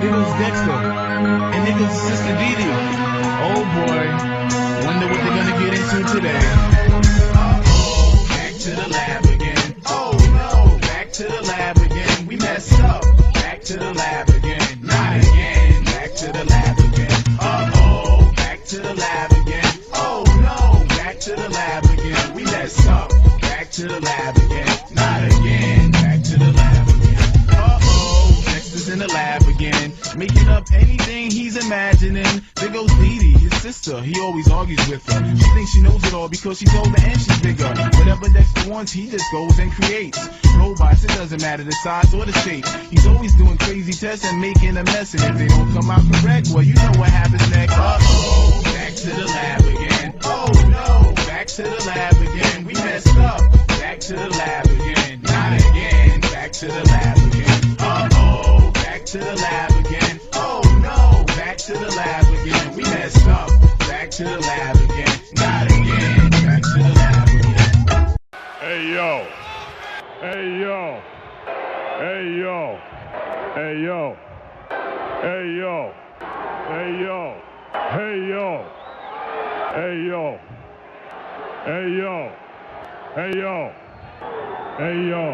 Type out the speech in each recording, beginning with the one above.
Here goes Dexter. And there goes Sister Didi. Oh boy. Wonder what they're gonna get into today. Uh-oh. Back to the lab again. Oh no. Back to the lab again. We messed up. Back to the lab again. Not again. Back to the lab again. Uh-oh. Back to the lab again. Oh no. Back to the lab again. We messed up. Back to the lab again. Not again. Back to the lab again. Uh-oh. Dexter's in the lab again. Making up anything he's imagining. There goes Didi, his sister. He always argues with her. She thinks she knows it all because she's older and she's bigger. Whatever Dexter wants, he just goes and creates. Robots, it doesn't matter the size or the shape. He's always doing crazy tests and making a mess. And if they don't come out correct, well, you know what happens next. Uh-oh. Back to the lab again. Oh no. Back to the lab again. We messed up. Back to the lab again. Not again. Back to the lab again. Uh-oh. Back to the lab again. Oh no. Back to the lab again. We messed up. Back to the lab again. Not again. Back to the lab again. Hey yo. Hey yo. Hey yo. Hey yo. Hey yo. Hey yo. Hey yo. Hey yo. Hey yo. Hey yo. Hey yo.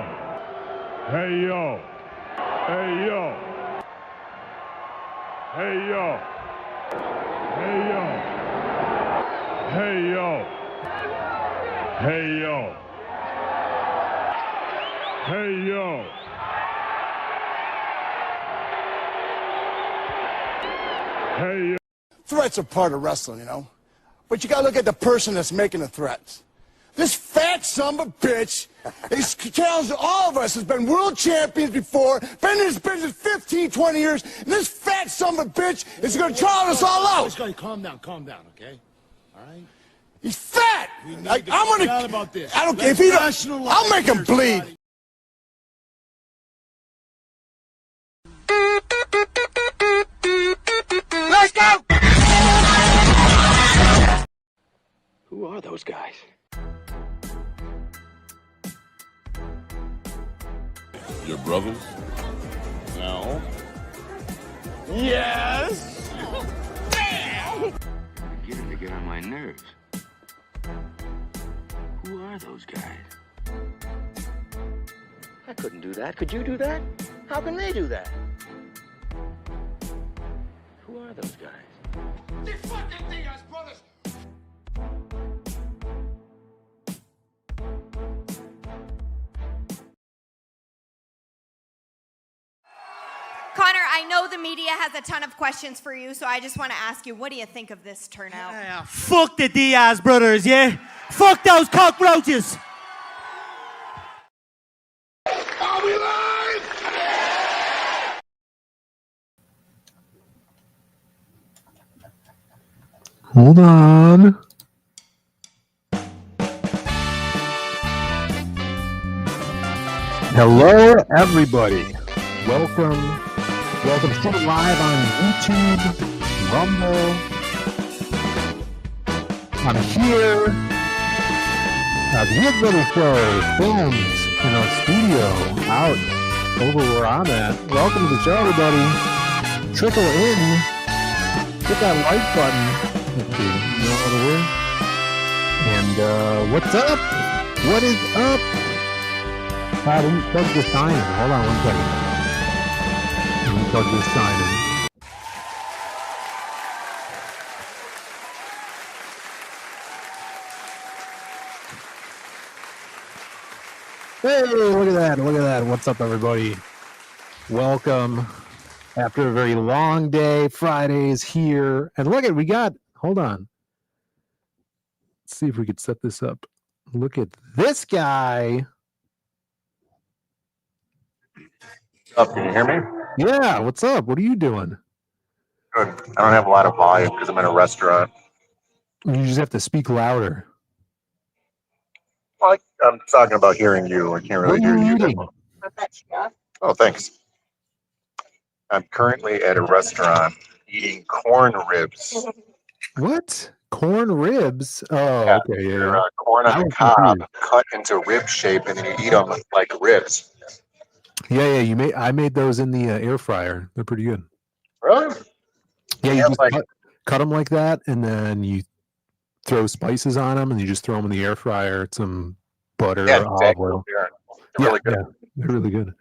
Hey yo. Hey yo. Hey yo. Hey yo. Hey yo. Hey yo. Hey yo. Hey yo. Threats are part of wrestling, you know? But you gotta look at the person that's making the threats. This fat son of a bitch is challenging all of us, has been world champions before, been in this business 15, 20 years, and this fat son of a bitch is gonna challenge us all out. Calm down, okay? All right? He's fat! I'm gonna... down about this. I don't care if he don't... I'll make him bleed. Let's go! Who are those guys? Your brothers? No. Yes! Beginning to get on my nerves. Who are those guys? I couldn't do that. Could you do that? How can they do that? Who are those guys? The fucking DIAZ brothers! Connor, I know the media has a ton of questions for you, so I just want to ask you, what do you think of this turnout? Yeah, fuck the DIAZ brothers, yeah? Fuck those cockroaches! Are we live? Hold on. Hello, everybody. Welcome to live on YouTube, Rumble. I'm here at the Hit Little Show, filmed in our studio out over where I'm at. Welcome to the show, everybody. Trickle in. Hit that like button if you know how to work. And what's up? What is up? Let me plug this sign in. Hold on one second. Let me plug this sign in. Hey, look at that. Look at that. What's up, everybody? Welcome. After a very long day, Friday is here. And look at, we got, hold on. Let's see if we could set this up. Look at this guy. Up, can you hear me? Yeah, what's up? What are you doing? Good. I don't have a lot of volume because I'm in a restaurant. You just have to speak louder. Well, I'm talking about hearing you. I can't really hear you. Oh, thanks. I'm currently at a restaurant eating corn ribs. What? Corn ribs? Oh, Yeah, okay. Yeah. they're corn on the cob, cut into rib shape, and then you eat them like ribs. Yeah. I made those in the air fryer. They're pretty good. Really? Yeah, you Yeah, just like- cut them like that, and then you throw spices on them, and you just throw them in the air fryer, some butter, Yeah, or olive exactly. oil. They're really good. Yeah, they're really good.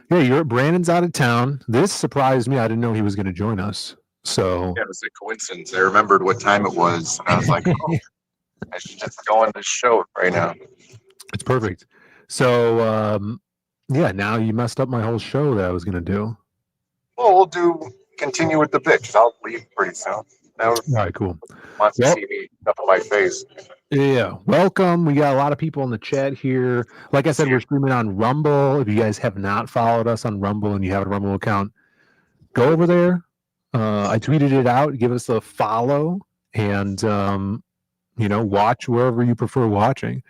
Yeah, Brandon's out of town. This surprised me. I didn't know he was going to join us. So Yeah, it was a coincidence. I remembered what time it was, and I was like, oh, I should just go on this show right now. it's perfect. So yeah, now you messed up my whole show that I was going to do. Well, we'll continue with the bitch. I'll leave pretty soon. Now, All right, cool. wants to Well- see me up on my face. Yeah, welcome. We got a lot of people in the chat here. Like I said, we're streaming on Rumble. If you guys have not followed us on Rumble and you have a Rumble account, go over there. I tweeted it out. Give us a follow and watch wherever you prefer watching.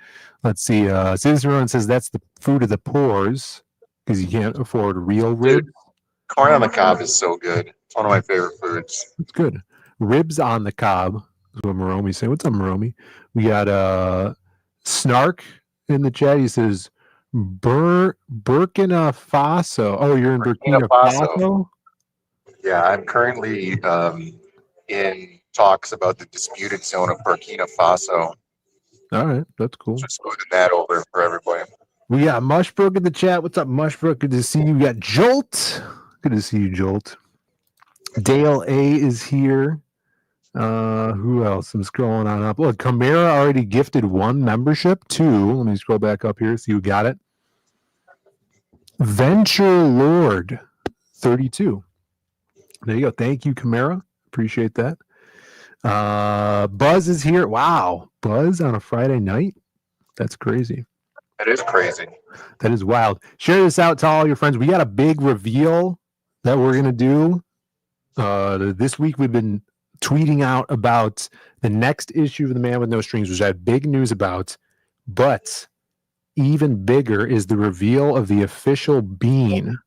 Let's see. Citizen says that's the food of the poors because you can't afford real ribs. Dude, corn on the cob is so good. It's one of my favorite foods. It's good. Ribs on the cob is what Moromi saying. What's up, Moromi? We got Snark in the chat. He says Burkina Faso. Oh, you're in Burkina Faso? Yeah, I'm currently in talks about the disputed zone of Burkina Faso. All right, that's cool. Just moving that over for everybody. We got Mushbrook in the chat. What's up, Mushbrook? Good to see you. We got Jolt. Good to see you, Jolt. Dale A is here. Who else? I'm scrolling on up. Look, Camara already gifted 1 membership. 2. Let me scroll back up here. See who got it. Venture Lord 32. There you go. Thank you, Camara. Appreciate that. Buzz is here. Wow. Buzz on a Friday night? That's crazy. That is crazy. That is wild. Share this out to all your friends. We got a big reveal that we're going to do. This week we've been tweeting out about the next issue of The Man with No Strings, which I have big news about. But even bigger is the reveal of the official bean.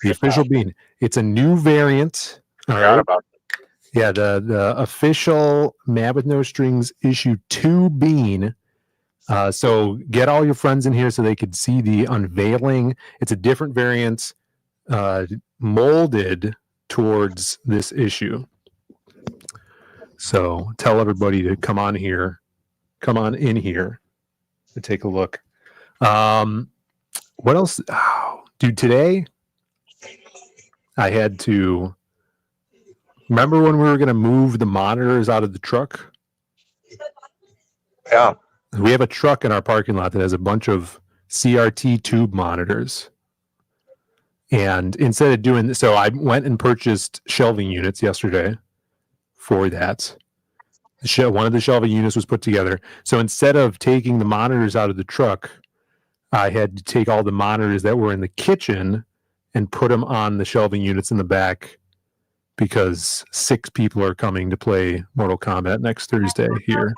The official bean. It's a new variant. Forgot about it. Yeah, the official Man with No Strings issue 2 bean. So get all your friends in here so they could see the unveiling. It's a different variant molded towards this issue. So tell everybody to come on in here to take a look. What else? Oh, dude, today I had to remember when we were going to move the monitors out of the truck. Yeah. We have a truck in our parking lot that has a bunch of CRT tube monitors. And instead of doing this, so I went and purchased shelving units yesterday for that. One of the shelving units was put together. So instead of taking the monitors out of the truck, I had to take all the monitors that were in the kitchen and put them on the shelving units in the back because 6 people are coming to play Mortal Kombat next Thursday here.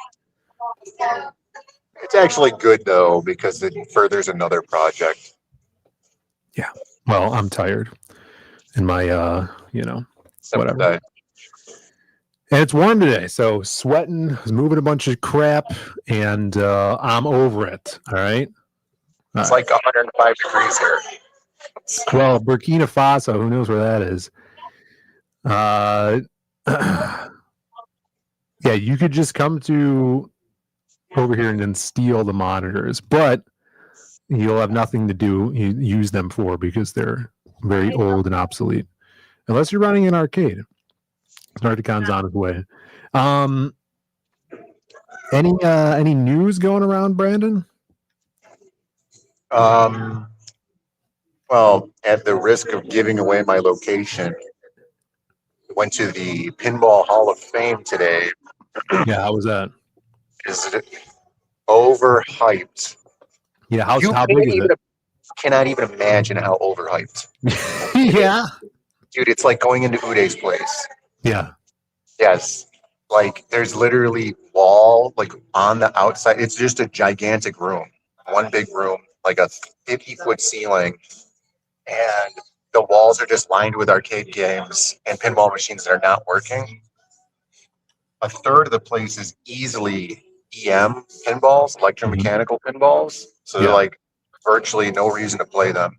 It's actually good, though, because it furthers another project. Yeah. Well, I'm tired. And my, whatever. And it's warm today, so sweating, moving a bunch of crap, and I'm over it. All right. It's like 105 degrees here. Well, Burkina Faso, who knows where that is? Yeah, you could just come to over here and then steal the monitors, but you'll have nothing to use them for because they're very old and obsolete, unless you're running an arcade. Narcocon's on his way. Any news going around, Brandon? Well, at the risk of giving away my location, went to the Pinball Hall of Fame today. Yeah, how was that? Is it overhyped? Yeah, how big is it? Cannot even imagine how overhyped. Yeah. Dude, it's like going into Uday's place. Yeah. Yes. Like there's literally wall like on the outside. It's just a gigantic room. One big room, like a 50-foot ceiling. And the walls are just lined with arcade games and pinball machines that are not working. A third of the place is easily EM pinballs, electromechanical pinballs. So they're like virtually no reason to play them.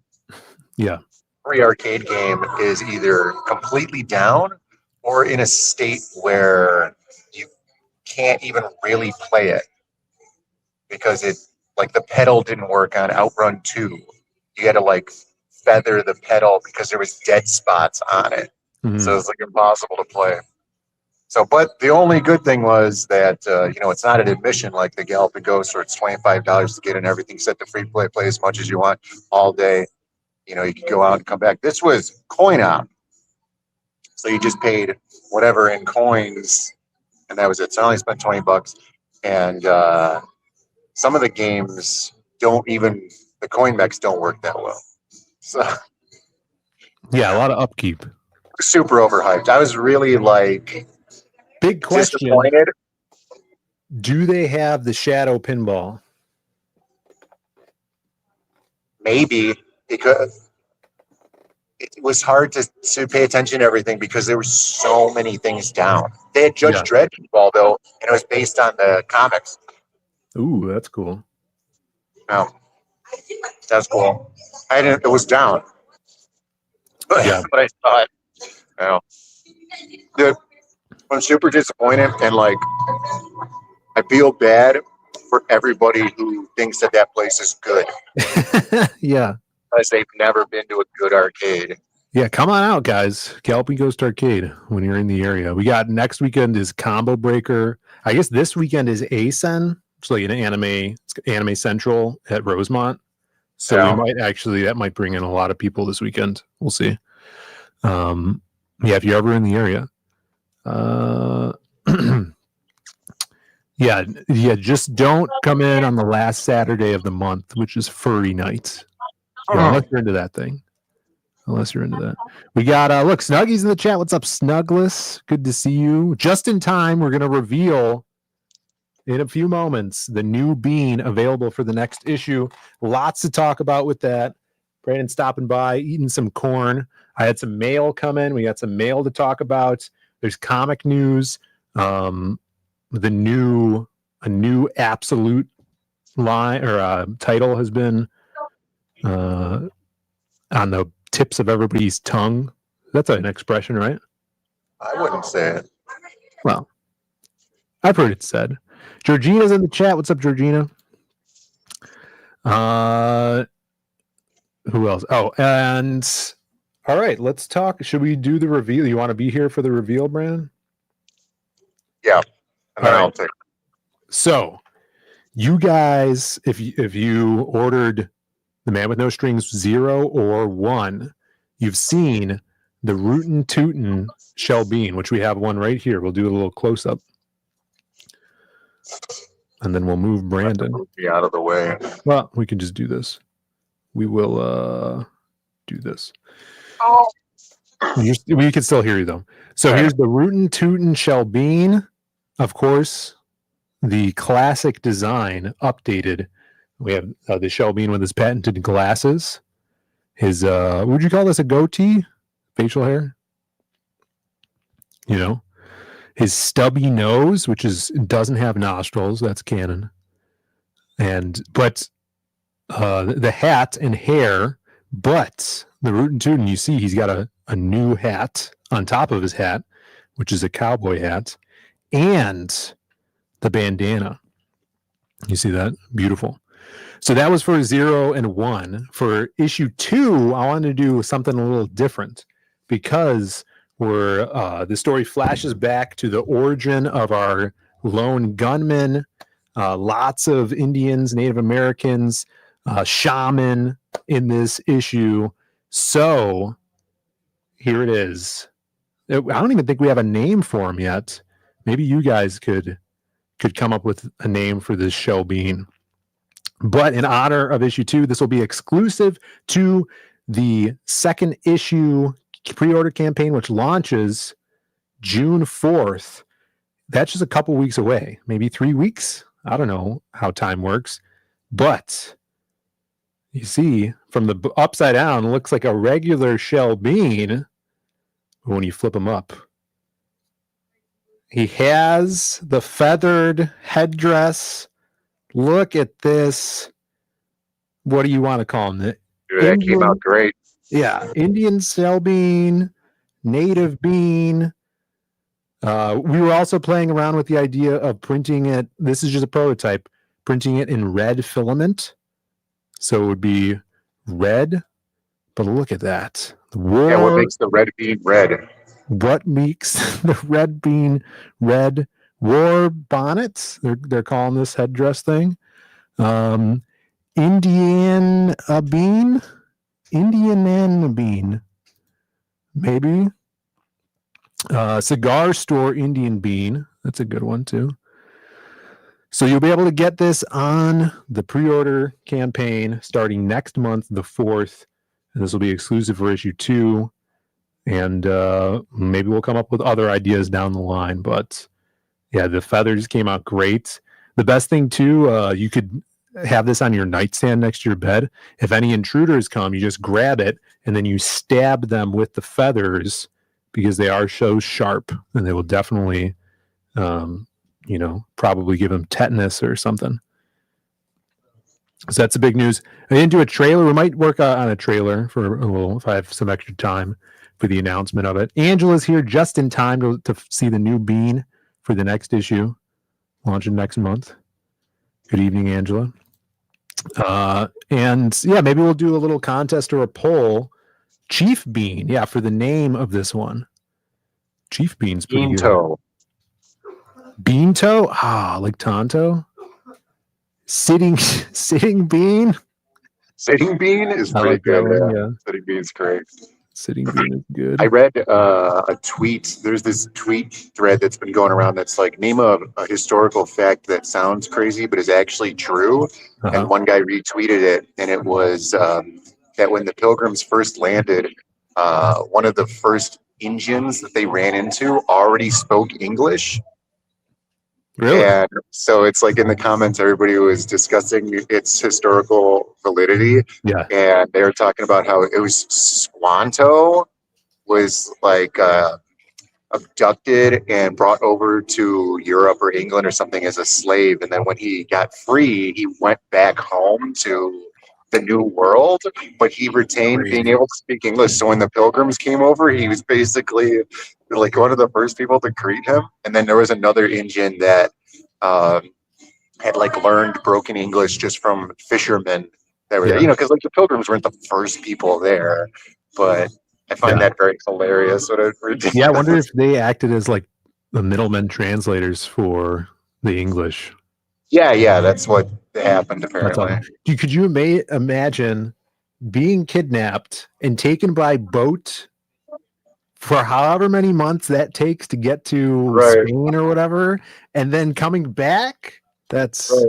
Yeah. every arcade game is either completely down or in a state where you can't even really play it because it like the pedal didn't work on Outrun 2. You had to like feather the pedal because there was dead spots on it. So it's like impossible to play. So, but the only good thing was that, it's not an admission like the Galloping Ghost where it's $25 to get in everything set to free play as much as you want all day. You can go out and come back. This was coin op. So you just paid whatever in coins and that was it. So I only spent $20. And some of the games the coin mechs don't work that well. So Yeah, a lot of upkeep. Super overhyped. I was really big question. Disappointed. Do they have the shadow pinball? Maybe, because it was hard to pay attention to everything because there were so many things down. They had Judge Dredd pinball though, and it was based on the comics. Ooh, that's cool. No, that's cool. It was down, but I saw it. I'm super disappointed, and I feel bad for everybody who thinks that place is good. Yeah, because they've never been to a good arcade. Yeah, come on out, guys. Galloping Ghost Arcade when you're in the area. We got next weekend is Combo Breaker. I guess this weekend is ASEN. It's like an anime central at Rosemont. So we that might bring in a lot of people this weekend. We'll see. If you're ever in the area. Just don't come in on the last Saturday of the month, which is Furry Night. Unless you're into that thing. We got look, Snuggy's in the chat. What's up, Snugless? Good to see you. Just in time, we're gonna reveal in a few moments the new bean available for the next issue. Lots to talk about with that. Brandon stopping by, eating some corn. I had some mail come in. We got some mail to talk about. There's comic news. A new absolute line or title has been on the tips of everybody's tongue. That's an expression, right? I wouldn't say it. Well, I've heard it said. Georgina's in the chat. What's up, Georgina? Who else? Oh, and all right, let's talk. Should we do the reveal? You want to be here for the reveal, Brandon? Yeah. And then All right. I'll take. So, you guys, if you ordered The Man with No Strings 0 or 1, you've seen the Rootin' Tootin' Shelbean, which we have one right here. We'll do a little close up. And then we'll move Brandon. Be out of the way. Well, we can just do this. We will do this. Oh. We can still hear you though. So here's the Rootin' Tootin' Shelbean. Of course, the classic design updated. We have the Shelbean with his patented glasses. His would you call this a goatee? Facial hair? His stubby nose, which doesn't have nostrils. That's canon. But the hat and hair. But the Rootin' Tootin', you see, he's got a new hat on top of his hat, which is a cowboy hat, and the bandana. You see that? Beautiful. So that was for 0 and 1. For issue 2, I wanted to do something a little different because the story flashes back to the origin of our lone gunman, lots of Indians, Native Americans, shaman in this issue. So here it is. I don't even think we have a name for him yet. Maybe you guys could come up with a name for this Shelbean. But in honor of issue 2, this will be exclusive to the second issue pre-order campaign, which launches June 4th. That's just a couple weeks away, maybe 3 weeks. I don't know how time works. But you see, from the upside down, it looks like a regular Shelbean. When you flip him up, he has the feathered headdress. Look at this. What do you want to call him? Dude, that came out great. Yeah, Indian shelbean, native bean. We were also playing around with the idea of printing it. This is just a prototype, printing it in red filament. So it would be red, but look at that. Yeah, what makes the red bean red? What makes the red bean red? War bonnets. They're calling this headdress thing. Indian bean. Indian bean. Maybe. Cigar store Indian bean. That's a good one too. So you'll be able to get this on the pre-order campaign starting next month, the 4th. And this will be exclusive for issue 2. And maybe we'll come up with other ideas down the line. But yeah, the feathers came out great. The best thing too, you could have this on your nightstand next to your bed. If any intruders come, you just grab it and then you stab them with the feathers because they are so sharp and they will definitely, probably give them tetanus or something. So that's the big news. I didn't do a trailer. We might work on a trailer for a little if I have some extra time for the announcement of it. Angela's here just in time to see the new bean for the next issue, launching next month. Good evening, Angela. And yeah, maybe we'll do a little contest or a poll. Chief Bean, yeah, for the name of this one. Chief Bean's pretty good. Beanto. Beanto? Ah, like Tonto? Sitting Bean? Sitting Bean is pretty good. Yeah. Sitting Bean's great. Sitting Bean is good. I read a tweet. There's this tweet thread that's been going around that's like, name a historical fact that sounds crazy but is actually true. And one guy retweeted it, and it was that when the Pilgrims first landed, one of the first Indians that they ran into already spoke English. Really? And so it's like in the comments, everybody was discussing its historical validity. Yeah. And they were talking about how it was Squanto was like abducted and brought over to Europe or England or something as a slave. And then when he got free, he went back home to the New World, but he retained being able to speak English. So when the Pilgrims came over, he was basically like one of the first people to greet him. And then there was another Indian that had like learned broken English just from fishermen that were there, because like the Pilgrims weren't the first people there, but I find that very hilarious. Yeah, I wonder if they acted as like the middlemen translators for the English. Yeah, that's what happened apparently. Could you imagine being kidnapped and taken by boat for however many months that takes to get to Spain or whatever, and then coming back? That's right.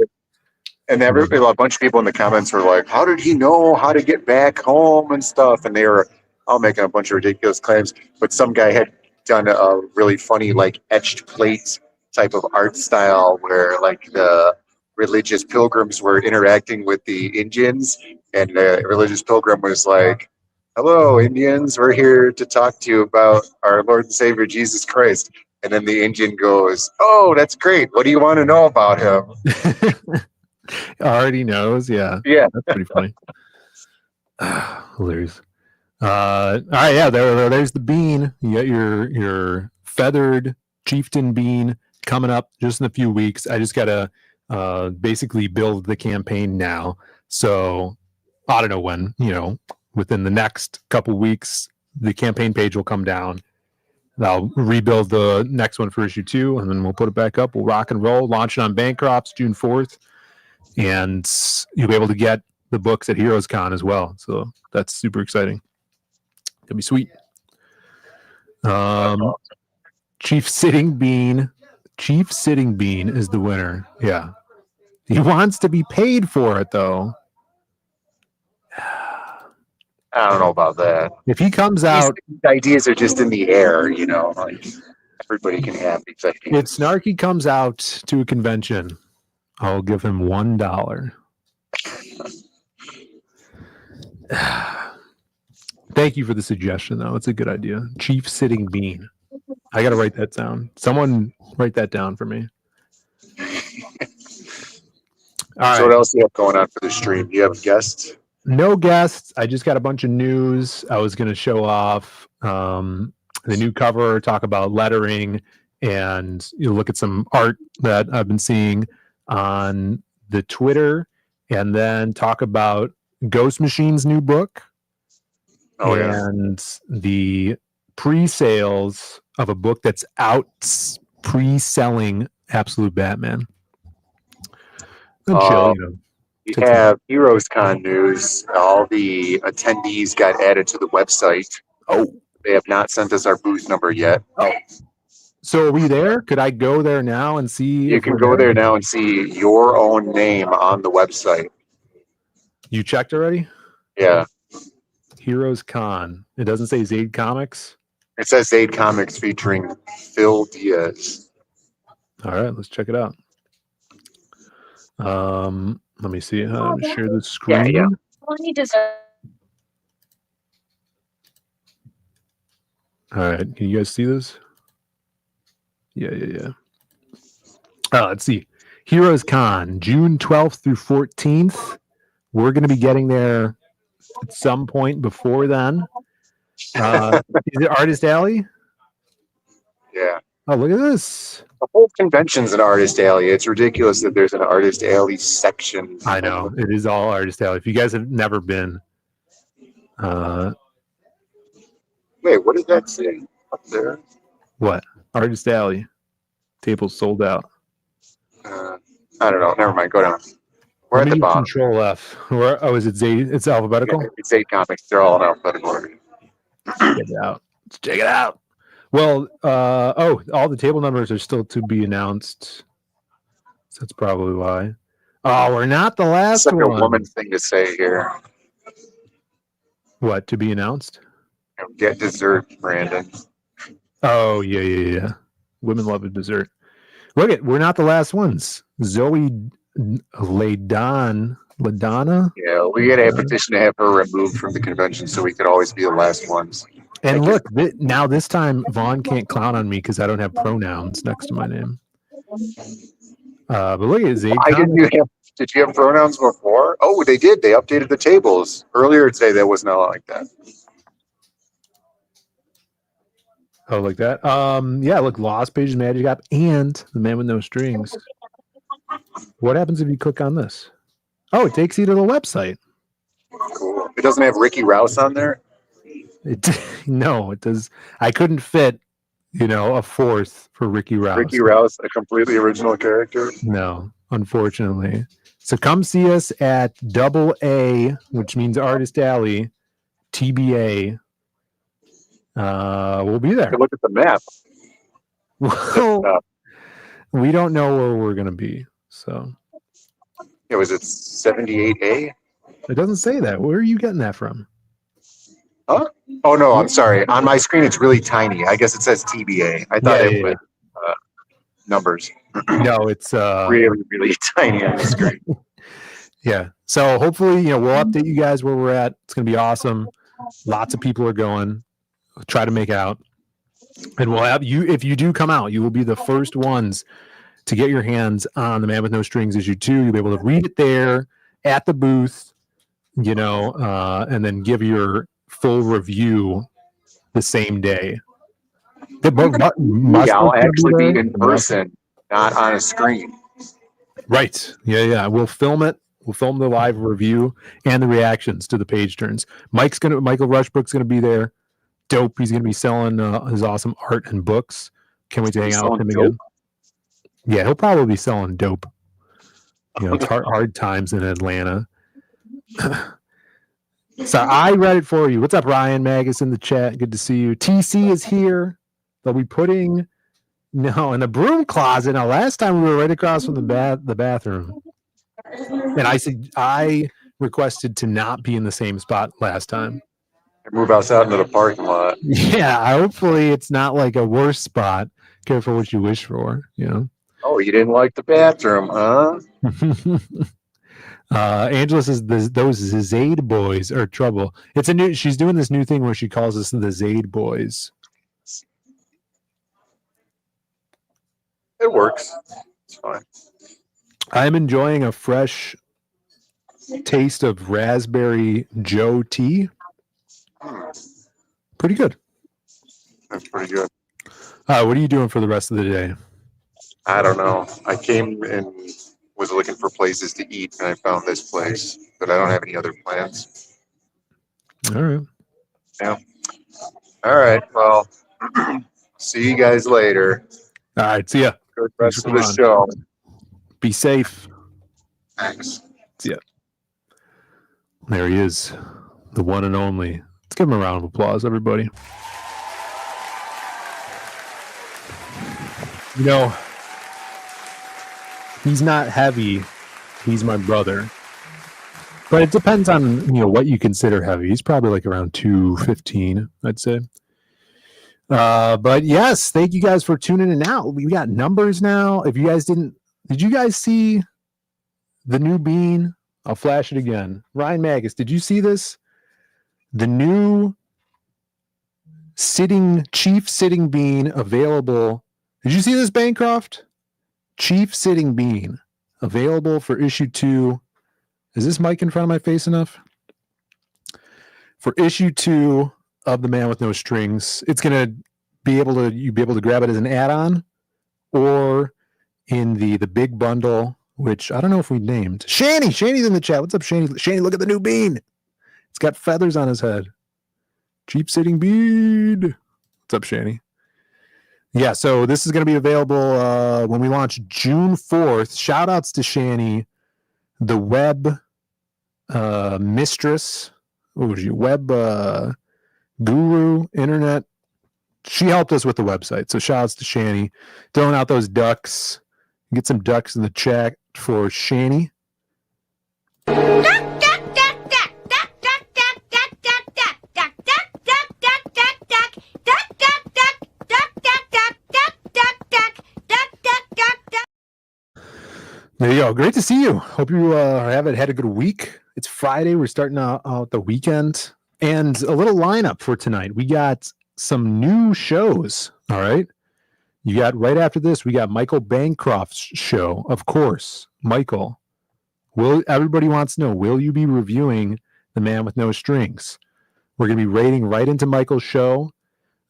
And a bunch of people in the comments were like, how did he know how to get back home and stuff? And they were all making a bunch of ridiculous claims. But some guy had done a really funny like etched plate type of art style where like the religious pilgrims were interacting with the Indians, and the religious pilgrim was like, hello, Indians, we're here to talk to you about our Lord and Savior, Jesus Christ. And then the Indian goes, oh, that's great. What do you want to know about him? Already knows. Yeah. That's pretty funny. Hilarious. All right. Yeah. There's the bean. You got your feathered chieftain bean coming up just in a few weeks. I just got to basically build the campaign now. So I don't know when, within the next couple weeks, the campaign page will come down. I'll rebuild the next one for issue 2, and then we'll put it back up. We'll rock and roll, launch it on Bancroft's June 4th, and you'll be able to get the books at Heroes Con as well. So that's super exciting. It'll be sweet. Chief Sitting Bean is the winner. Yeah. He wants to be paid for it, though. I don't know about that. If he comes out, these ideas are just in the air, like everybody can have these ideas. If Snarky comes out to a convention, I'll give him $1. Thank you for the suggestion, though. It's a good idea. Chief Sitting Bean. I got to write that down. Someone write that down for me. All right. So what else do you have going on for the stream? Do you have a guest? No guests. I just got a bunch of news. I was going to show off the new cover, talk about lettering, and look at some art that I've been seeing on the Twitter, and then talk about Ghost Machine's new book and the pre-sales of a book that's out pre-selling Absolute Batman. And chill, We have Heroes Con news. All the attendees got added to the website. Oh, they have not sent us our booth number yet. Oh, so are we there? Could I go there now and see? You can go there now and see your own name on the website. You checked already? Yeah. Heroes Con. It doesn't say Zaid Comics. It says Zaid Comics featuring Phil Diaz. All right, let's check it out. Let me see. Share the screen. Yeah. All right, can you guys see this? Yeah. Let's see. Heroes Con, June 12th through 14th. We're going to be getting there at some point before then. Is it Artist Alley? Yeah. Oh, look at this. The whole convention's an Artist Alley. It's ridiculous that there's an Artist Alley section. I know. It is all Artist Alley. If you guys have never been. Wait, what did that say up there? What? Artist Alley. Tables sold out. I don't know. Never mind. Go down. We're at the bottom. Control F. Is it Zaid? It's alphabetical? Yeah, it's Zaid Comics. They're all in alphabetical order. Check it out. Let's check it out. Well, all the table numbers are still to be announced. So that's probably why. Oh, we're not the last one. It's like one. a woman thing to say here. What, to be announced? Get dessert, Brandon. Oh, yeah. Women love a dessert. Look at, we're not the last ones. Zoe LaDonna. Yeah, we got a petition to have her removed from the convention so we could always be the last ones. And look, now this time Vaughn can't clown on me because I don't have pronouns next to my name. But look at Zaid. Did you have pronouns before? Oh, they did. They updated the tables earlier today. That was not like that. Oh, like that. Yeah. Look, Lost Pages, Magic App, and The Man with No Strings. What happens if you click on this? Oh, it takes you to the website. Cool. It doesn't have Ricky Rouse on there. No, it does. I couldn't fit, a fourth for Ricky Rouse. Ricky Rouse, a completely original character. No, unfortunately. So come see us at AA, which means Artist Alley, TBA. We'll be there. Look at the map. Well, we don't know where we're going to be. So. Yeah, was it 78A? It doesn't say that. Where are you getting that from? Huh? Oh, no, I'm sorry. On my screen, it's really tiny. I guess it says TBA. I thought it was numbers. No, it's really, really tiny on the screen. Yeah. So hopefully, we'll update you guys where we're at. It's going to be awesome. Lots of people are going. We'll try to make out. And we'll have you, if you do come out, you will be the first ones to get your hands on The Man with No Strings issue 2. You'll be able to read it there at the booth, and then give your full review the same day. I'll actually be in person, not on a screen. Right. Yeah. We'll film it. We'll film the live review and the reactions to the page turns. Michael Rushbrook's gonna be there. Dope. He's gonna be selling his awesome art and books. Can't wait to hang out with him again. Yeah, he'll probably be selling dope. It's hard times in Atlanta. So I read it for you. What's up, Ryan Magus in the chat? Good to see you. TC is here. They'll be putting in the broom closet. Now, last time we were right across from the bathroom, and I requested to not be in the same spot last time. Move us out into the parking lot. Yeah, hopefully it's not like a worse spot. Careful what you wish for. Oh, you didn't like the bathroom, huh? Angela says those Zaid boys are trouble. She's doing this new thing where she calls us the Zaid boys. It works. It's fine. I'm enjoying a fresh taste of raspberry Joe tea. Pretty good. That's pretty good. What are you doing for the rest of the day? I don't know. I came and was looking for places to eat, and I found this place, but I don't have any other plans. All right. Yeah. All right. Well, see you guys later. All right. See ya. Good Thanks rest for of the coming show. Be safe. Thanks. See ya. There he is, the one and only. Let's give him a round of applause, everybody. You know, he's not heavy. He's my brother. But it depends on, what you consider heavy. He's probably like around 215, I'd say. But yes, thank you guys for tuning in out. We got numbers now. If you guys did you guys see the new bean? I'll flash it again. Ryan Magus, did you see this? The new chief sitting bean available. Did you see this, Bancroft? Chief sitting bean available for issue 2. Is this mic in front of my face enough? For issue 2 of The Man with No Strings, it's gonna you'll be able to grab it as an add-on or in the big bundle, which I don't know if we named. Shanny's in the chat. What's up, Shanny? Shanny, look at the new bean. It's got feathers on his head. Cheap sitting bean. What's up, Shanny? Yeah, so this is going to be available when we launch June 4th. Shout outs to Shanny, the web mistress. What was you? Web guru, internet. She helped us with the website. So shout outs to Shanny. Throwing out those ducks. Get some ducks in the chat for Shanny. There you go. Great to see you. Hope you had a good week. It's Friday. We're starting out the weekend. And a little lineup for tonight. We got some new shows. All right. You got right after this, we got Michael Bancroft's show. Of course, Michael. Everybody wants to know, will you be reviewing The Man with No Strings? We're going to be rating right into Michael's show.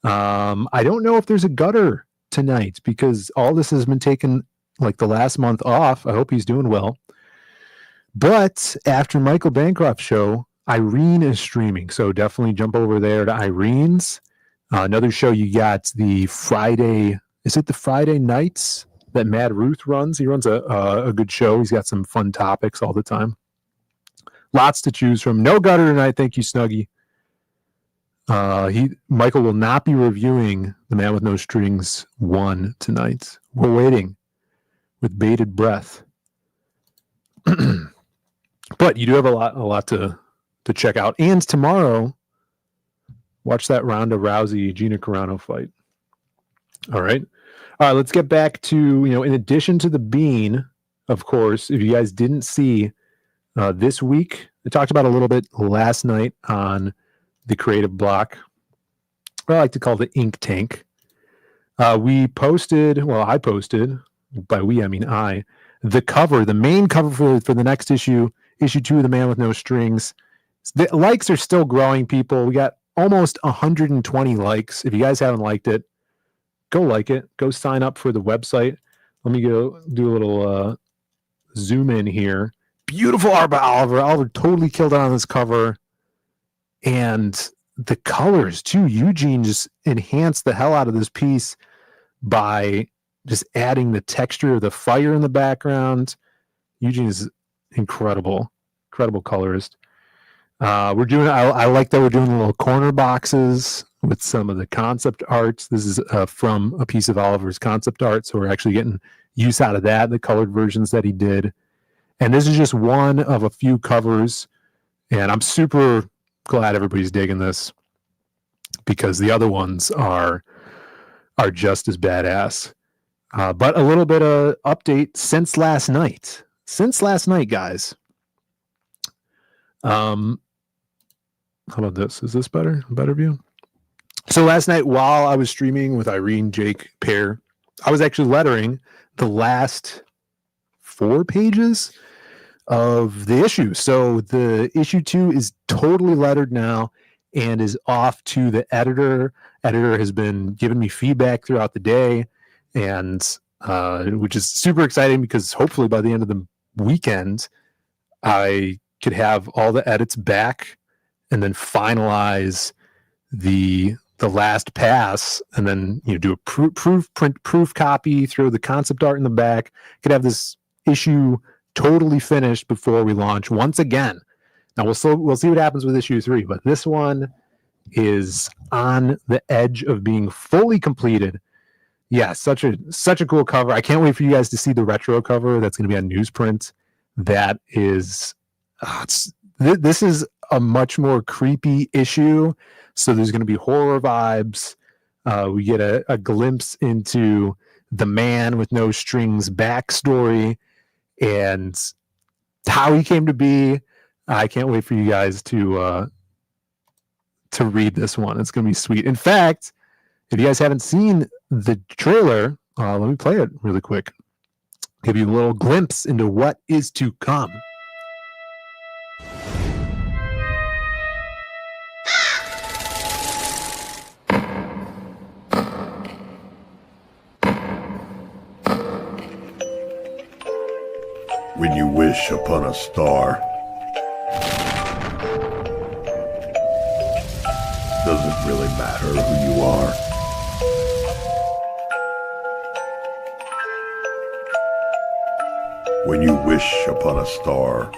I don't know if there's a gutter tonight because all this has been taken like the last month off. I hope he's doing well. But after Michael Bancroft's show, Irene is streaming. So definitely jump over there to Irene's. Another show you got the Friday. Is it the Friday nights that Mad Ruth runs? He runs a good show. He's got some fun topics all the time. Lots to choose from. No gutter tonight. Thank you, Snuggie. Michael will not be reviewing The Man with No Strings 1 tonight. We're waiting with bated breath. But you do have a lot to check out. And tomorrow, watch that Ronda Rousey Gina Carano fight. All right. Let's get back to, in addition to the bean, of course, if you guys didn't see this week, I talked about a little bit last night on the Creative Block. I like to call it the Ink Tank. I posted, by we, I mean I, the main cover for the next issue 2 of The Man with No Strings. The likes are still growing, people. We got almost 120 likes. If you guys haven't liked it, go like it. Go sign up for the website. Let me go do a little zoom in here. Beautiful art by Oliver. Oliver totally killed it on this cover. And the colors, too. Eugene just enhanced the hell out of this piece by just adding the texture of the fire in the background. Eugene is incredible colorist. I like that we're doing the little corner boxes with some of the concept arts. This is from a piece of Oliver's concept art, so we're actually getting use out of that, the colored versions that he did. And this is just one of a few covers, and I'm super glad everybody's digging this because the other ones are just as badass. But a little bit of update since last night. Guys. How about this? Is this better? Better view? So last night, while I was streaming with Irene, Jake, Pear, I was actually lettering the last 4 pages of the issue. So the issue 2 is totally lettered now and is off to the editor. Editor has been giving me feedback throughout the day, and which is super exciting because hopefully by the end of the weekend, I could have all the edits back and then finalize the last pass, and then do a proof copy, throw the concept art in the back. Could have this issue totally finished before we launch once again. Now we'll see what happens with issue 3, but this one is on the edge of being fully completed. Yeah, such a cool cover. I can't wait for you guys to see the retro cover that's going to be on newsprint. That is, this is a much more creepy issue. So there's going to be horror vibes. We get a glimpse into the man with no strings backstory and how he came to be. I can't wait for you guys to read this one. It's going to be sweet. In fact, if you guys haven't seen the trailer, let me play it really quick. Give you a little glimpse into what is to come. When you wish upon a star, doesn't really matter who you are. When you wish upon a star,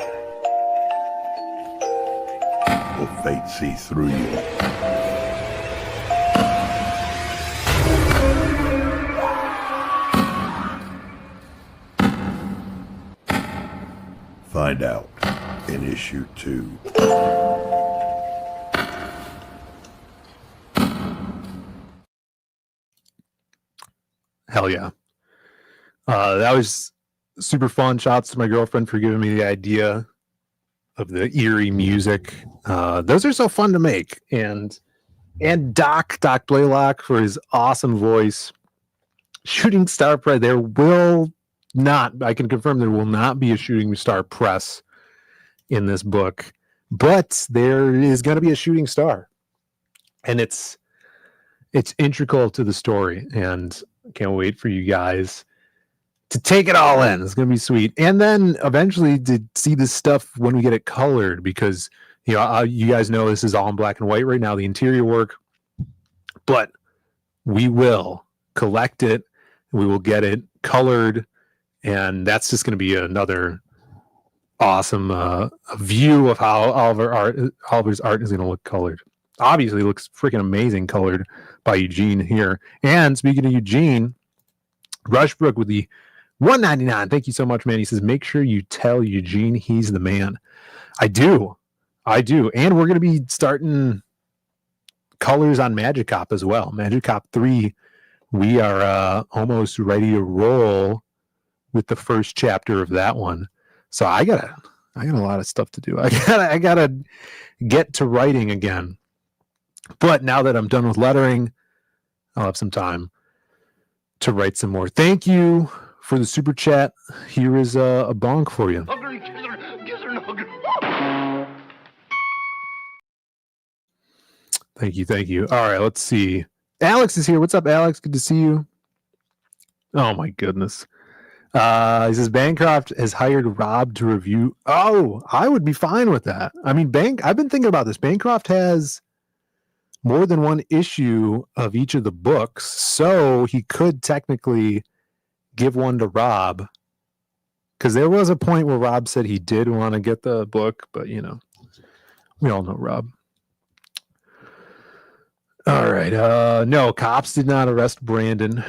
will fate see through you? Find out in issue 2. Hell yeah. That was super fun. Shouts to my girlfriend for giving me the idea of the eerie music. Those are so fun to make. And Doc Blaylock for his awesome voice. Shooting Star Press. There will not, I can confirm there will not be a Shooting Star Press in this book, but there is going to be a shooting star. And it's integral to the story, and I can't wait for you guys to take it all in. It's going to be sweet. And then eventually to see this stuff when we get it colored, because you guys know this is all in black and white right now, the interior work, but we will collect it. We will get it colored, and that's just going to be another awesome view of how Oliver's art is going to look colored. Obviously, it looks freaking amazing colored by Eugene here. And speaking of Eugene, Rushbrook with the $1.99. Thank you so much, man. He says, make sure you tell Eugene he's the man. I do. And we're going to be starting colors on Magic Cop as well. Magic Cop 3, we are almost ready to roll with the first chapter of that one. So I got a lot of stuff to do. I gotta get to writing again. But now that I'm done with lettering, I'll have some time to write some more. Thank you for the super chat. Here is a bonk for you. Thank you. All right, let's see. Alex is here. What's up, Alex? Good to see you. Oh my goodness. He says Bancroft has hired Rob to review. Oh, I would be fine with that. I mean, I've been thinking about this. Bancroft has more than one issue of each of the books, so he could technically give one to Rob, because there was a point where Rob said he did want to get the book, but we all know Rob. All right. No, cops did not arrest Brandon.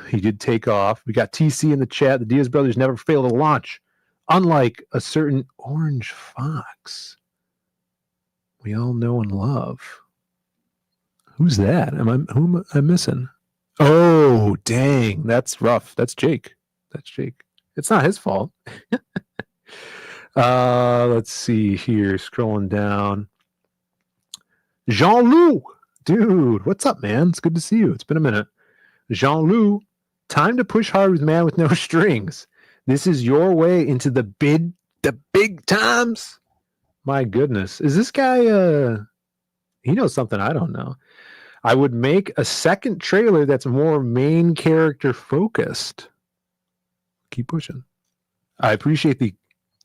He did take off. We got TC in the chat. The Diaz brothers never fail to launch, unlike a certain orange fox we all know and love. Who's that? Who am I missing? Oh, dang. That's rough. That's Jake. It's not his fault. Let's see here. Scrolling down. Jean-Loup. Dude, what's up, man? It's good to see you. It's been a minute. Jean-Loup. Time to push hard with Man with No Strings. This is your way into the the big times. My goodness. Is this guy, he knows something I don't know. I would make a second trailer that's more main character focused. Keep pushing. I appreciate the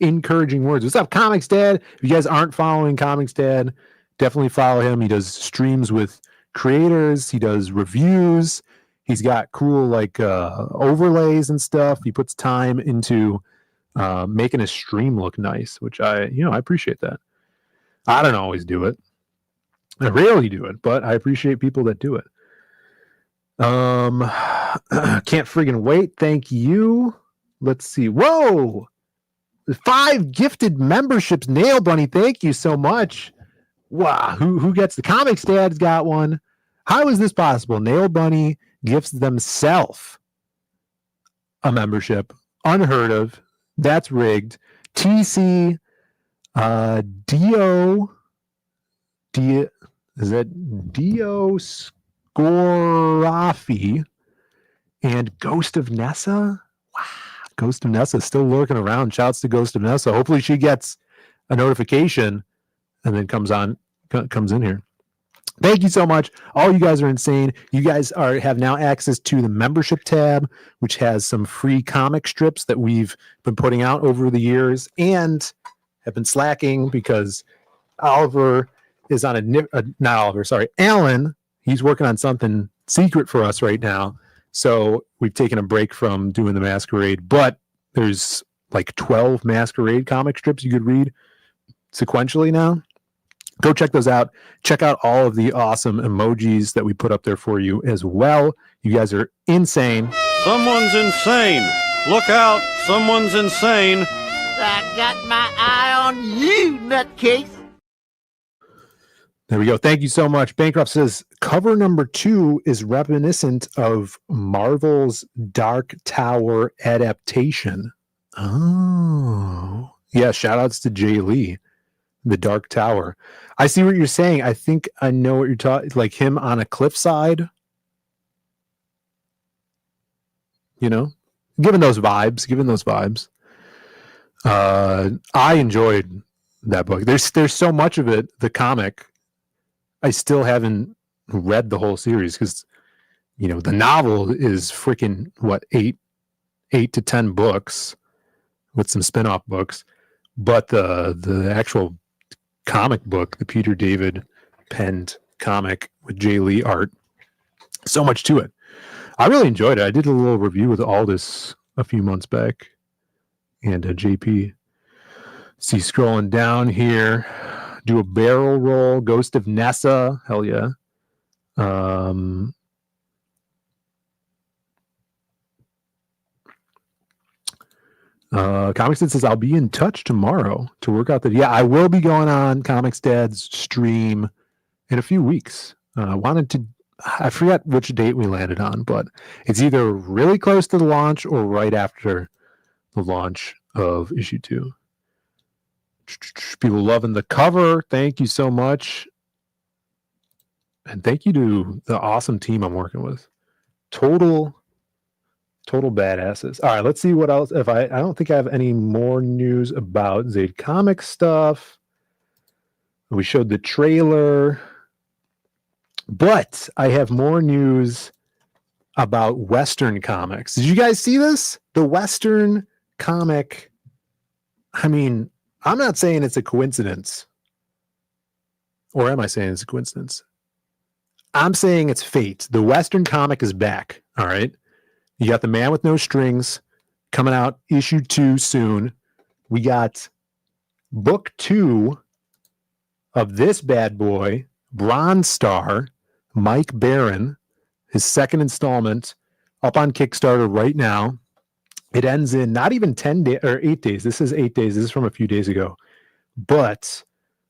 encouraging words. What's up, Comics Dad? If you guys aren't following Comics Dad, definitely follow him. He does streams with creators. He does reviews. He's got cool like overlays and stuff. He puts time into making his stream look nice, which I appreciate that. I don't always do it. I rarely do it, but I appreciate people that do it. Can't friggin' wait. Thank you. Let's see. Whoa! 5 gifted memberships. Nail Bunny, thank you so much. Wow. Who gets the Comics Dad's got one? How is this possible? Nail Bunny gifts themselves a membership. Unheard of. That's rigged. TC is that Dio Scorafi and Ghost of Nessa? Wow. Ghost of Nessa still lurking around. Shouts to Ghost of Nessa. Hopefully she gets a notification and then comes in here. Thank you so much. All you guys are insane. You guys have now access to the membership tab, which has some free comic strips that we've been putting out over the years and have been slacking because Oliver is on Alan. He's working on something secret for us right now. So we've taken a break from doing the Masquerade, but there's like 12 Masquerade comic strips you could read sequentially now. Go check those out. Check out all of the awesome emojis that we put up there for you as well. You guys are insane. Someone's insane. Look out. Someone's insane. I got my eye on you, nutcase. There we go. Thank you so much. Bancroft says cover number 2 is reminiscent of Marvel's Dark Tower adaptation. Oh. Yeah, shout outs to Jay Lee. The Dark Tower. I see what you're saying. I think I know what you're talking, like him on a cliffside. You know, given those vibes. I enjoyed that book. There's so much of it, the comic. I still haven't read the whole series because, you know, the novel is freaking what, 8 to 10 books with some spin-off books, but the actual comic book, the Peter David penned comic with Jay Lee art, so much to it. I really enjoyed it. I did a little review with Aldous a few months back, and JP. See, scrolling down here, do a barrel roll. Ghost of Nessa, hell yeah. Comics Dad says I'll be in touch tomorrow to work out yeah, I will be going on Comics Dad's stream in a few weeks. I forget which date we landed on, but it's either really close to the launch or right after the launch of issue 2. People loving the cover. Thank you so much. And thank you to the awesome team I'm working with. Total badasses. All right, let's see what else. I don't think I have any more news about Zaid Comics stuff. We showed the trailer, but I have more news about Western comics. Did you guys see this? The Western comic. I mean, I'm not saying it's a coincidence. Or am I saying it's a coincidence? I'm saying it's fate. The Western comic is back. All right. You got The Man with No Strings coming out issue 2 soon. We got book 2 of this bad boy, Bronze Star, Mike Barron, his second installment, up on Kickstarter right now. It ends in not even 10 days or 8 days. This is 8 days. This is from a few days ago. But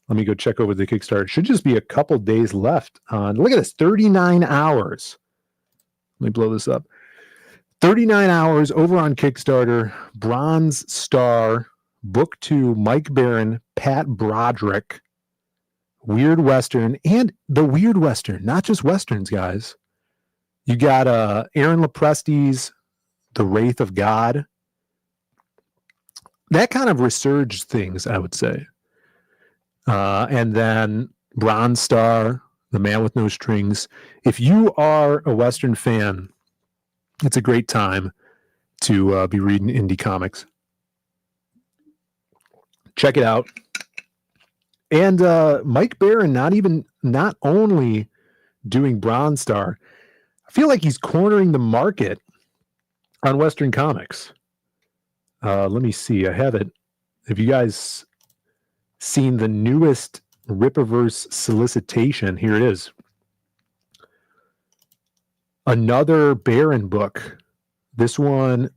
let me go check over the Kickstarter. It should just be a couple days left on. Look at this, 39 hours. Let me blow this up. 39 hours over on Kickstarter. Bronze Star, book 2, Mike Barron, Pat Broderick. Weird Western, and the Weird Western, not just Westerns, guys. You got Aaron Lopresti's The Wraith of God. that kind of resurged things, I would say. And then Bronze Star, The Man with No Strings. If you are a Western fan, it's a great time to be reading indie comics. Check it out. And Mike Barron not only doing Bronze Star, I feel like he's cornering the market on Western comics. Let me see. I have it. Have you guys seen the newest Rippaverse solicitation? Here it is. Another Barron book. This one,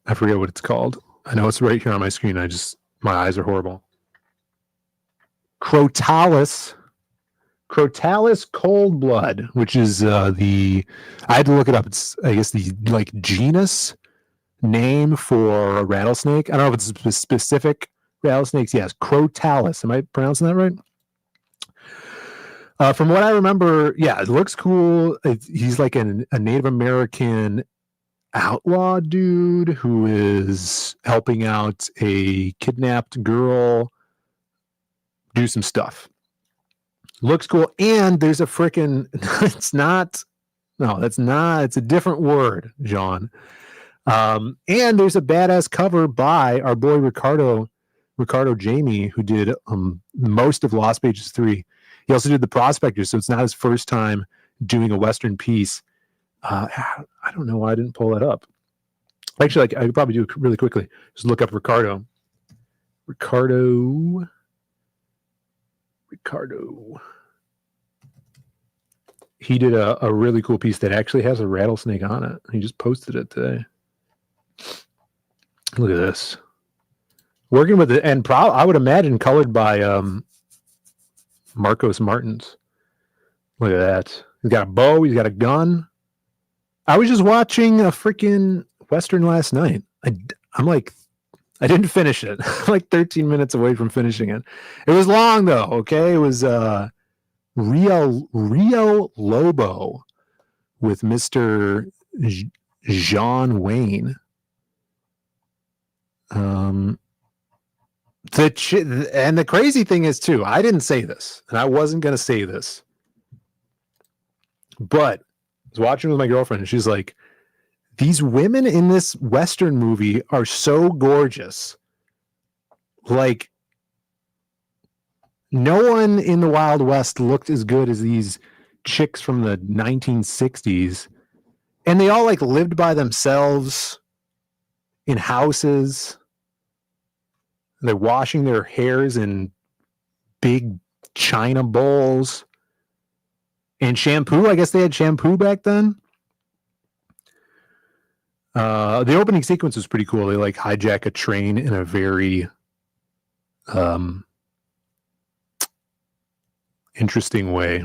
I forget what it's called. I know it's right here on my screen. My eyes are horrible. Crotalis Cold Blood, which is I had to look it up. It's, I guess, the like genus name for a rattlesnake. I don't know if it's a specific rattlesnakes. Yes, Crotalis. Am I pronouncing that right? From what I remember, yeah, it looks cool. He's like a Native American outlaw dude who is helping out a kidnapped girl do some stuff. Looks cool. And there's a freaking, it's a different word, John. And there's a badass cover by our boy Ricardo Jamie, who did most of Lost Pages 3. He also did the Prospectors, so it's not his first time doing a Western piece. I don't know why I didn't pull that up. Actually, I could probably do it really quickly. Just look up Ricardo. He did a really cool piece that actually has a rattlesnake on it. He just posted it today. Look at this. Working with it, and I would imagine colored by Marcos Martins. Look at that. He's got a bow. He's got a gun. I was just watching a freaking Western last night. I'm like, I didn't finish it. I'm like 13 minutes away from finishing it. It was long though. Okay. It was Rio Lobo with Mr. John Wayne. And the crazy thing is too, I didn't say this and I wasn't going to say this, but I was watching with my girlfriend and she's like, these women in this Western movie are so gorgeous. Like, no one in the Wild West looked as good as these chicks from the 1960s. And they all like lived by themselves in houses. They're washing their hairs in big china bowls. And shampoo, I guess they had shampoo back then. The opening sequence was pretty cool. They like hijack a train in a very interesting way.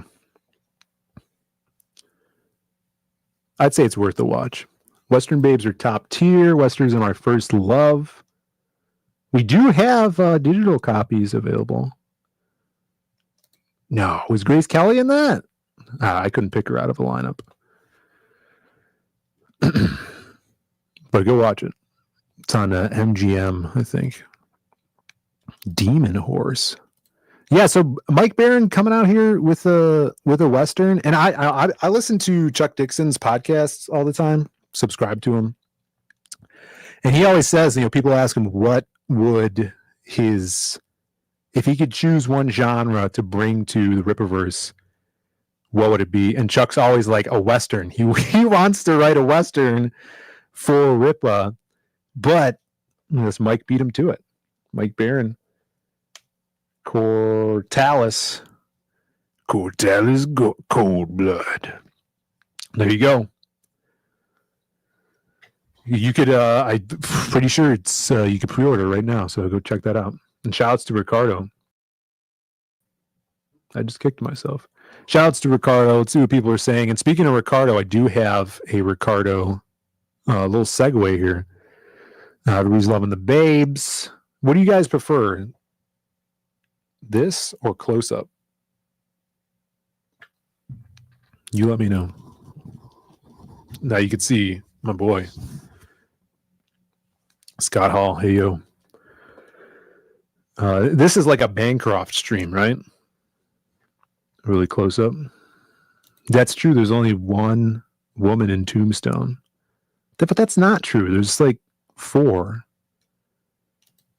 I'd say it's worth a watch. Western Babes are top tier. Westerns are my first love. We do have digital copies available. No, was Grace Kelly in that? I couldn't pick her out of a lineup. But go watch it. It's on MGM, I think. Demon Horse. Yeah, so Mike Barron coming out here with a Western. And I listen to Chuck Dixon's podcasts all the time. Subscribe to him. And he always says, people ask him what would if he could choose one genre to bring to the Rippaverse, what would it be? And Chuck's always like a Western. He wants to write a Western for Rippa, but this Mike beat him to it. Mike Barron. Cortalis Cold Blood. There you go. You could I'm pretty sure it's you could pre-order right now, so go check that out. And shouts to Ricardo. I just kicked myself. Shouts to Ricardo. Let's see what people are saying. And speaking of Ricardo, I do have a Ricardo little segue here. Everybody's loving the babes. What do you guys prefer? This or close up? You let me know. Now you can see my boy. Scott Hall, hey yo. This is like a Bancroft stream, right? Really close up. That's true. There's only one woman in Tombstone. But that's not true. There's like 4.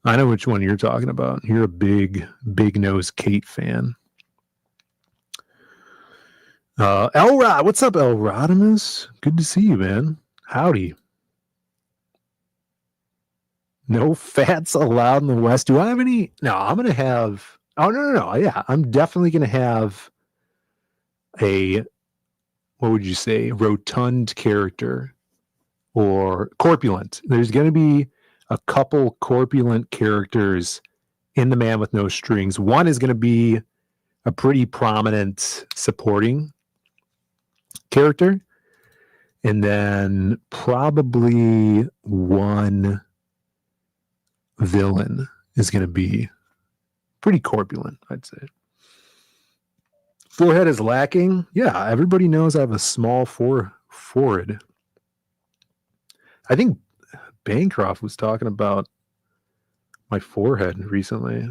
I know which one you're talking about. You're a big nose Kate fan. Elrod, what's up, Elrodimus? Good to see you, man. Howdy. No fats allowed in the West. Do I have any? No, I'm going to have. Oh, no. Yeah, I'm definitely going to have a, what would you say, rotund character or corpulent. There's going to be a couple corpulent characters in The Man with No Strings. One is going to be a pretty prominent supporting character. And then probably one villain is going to be pretty corpulent, I'd say. Forehead is lacking. Yeah, everybody knows I have a small forehead. I think Bancroft was talking about my forehead recently.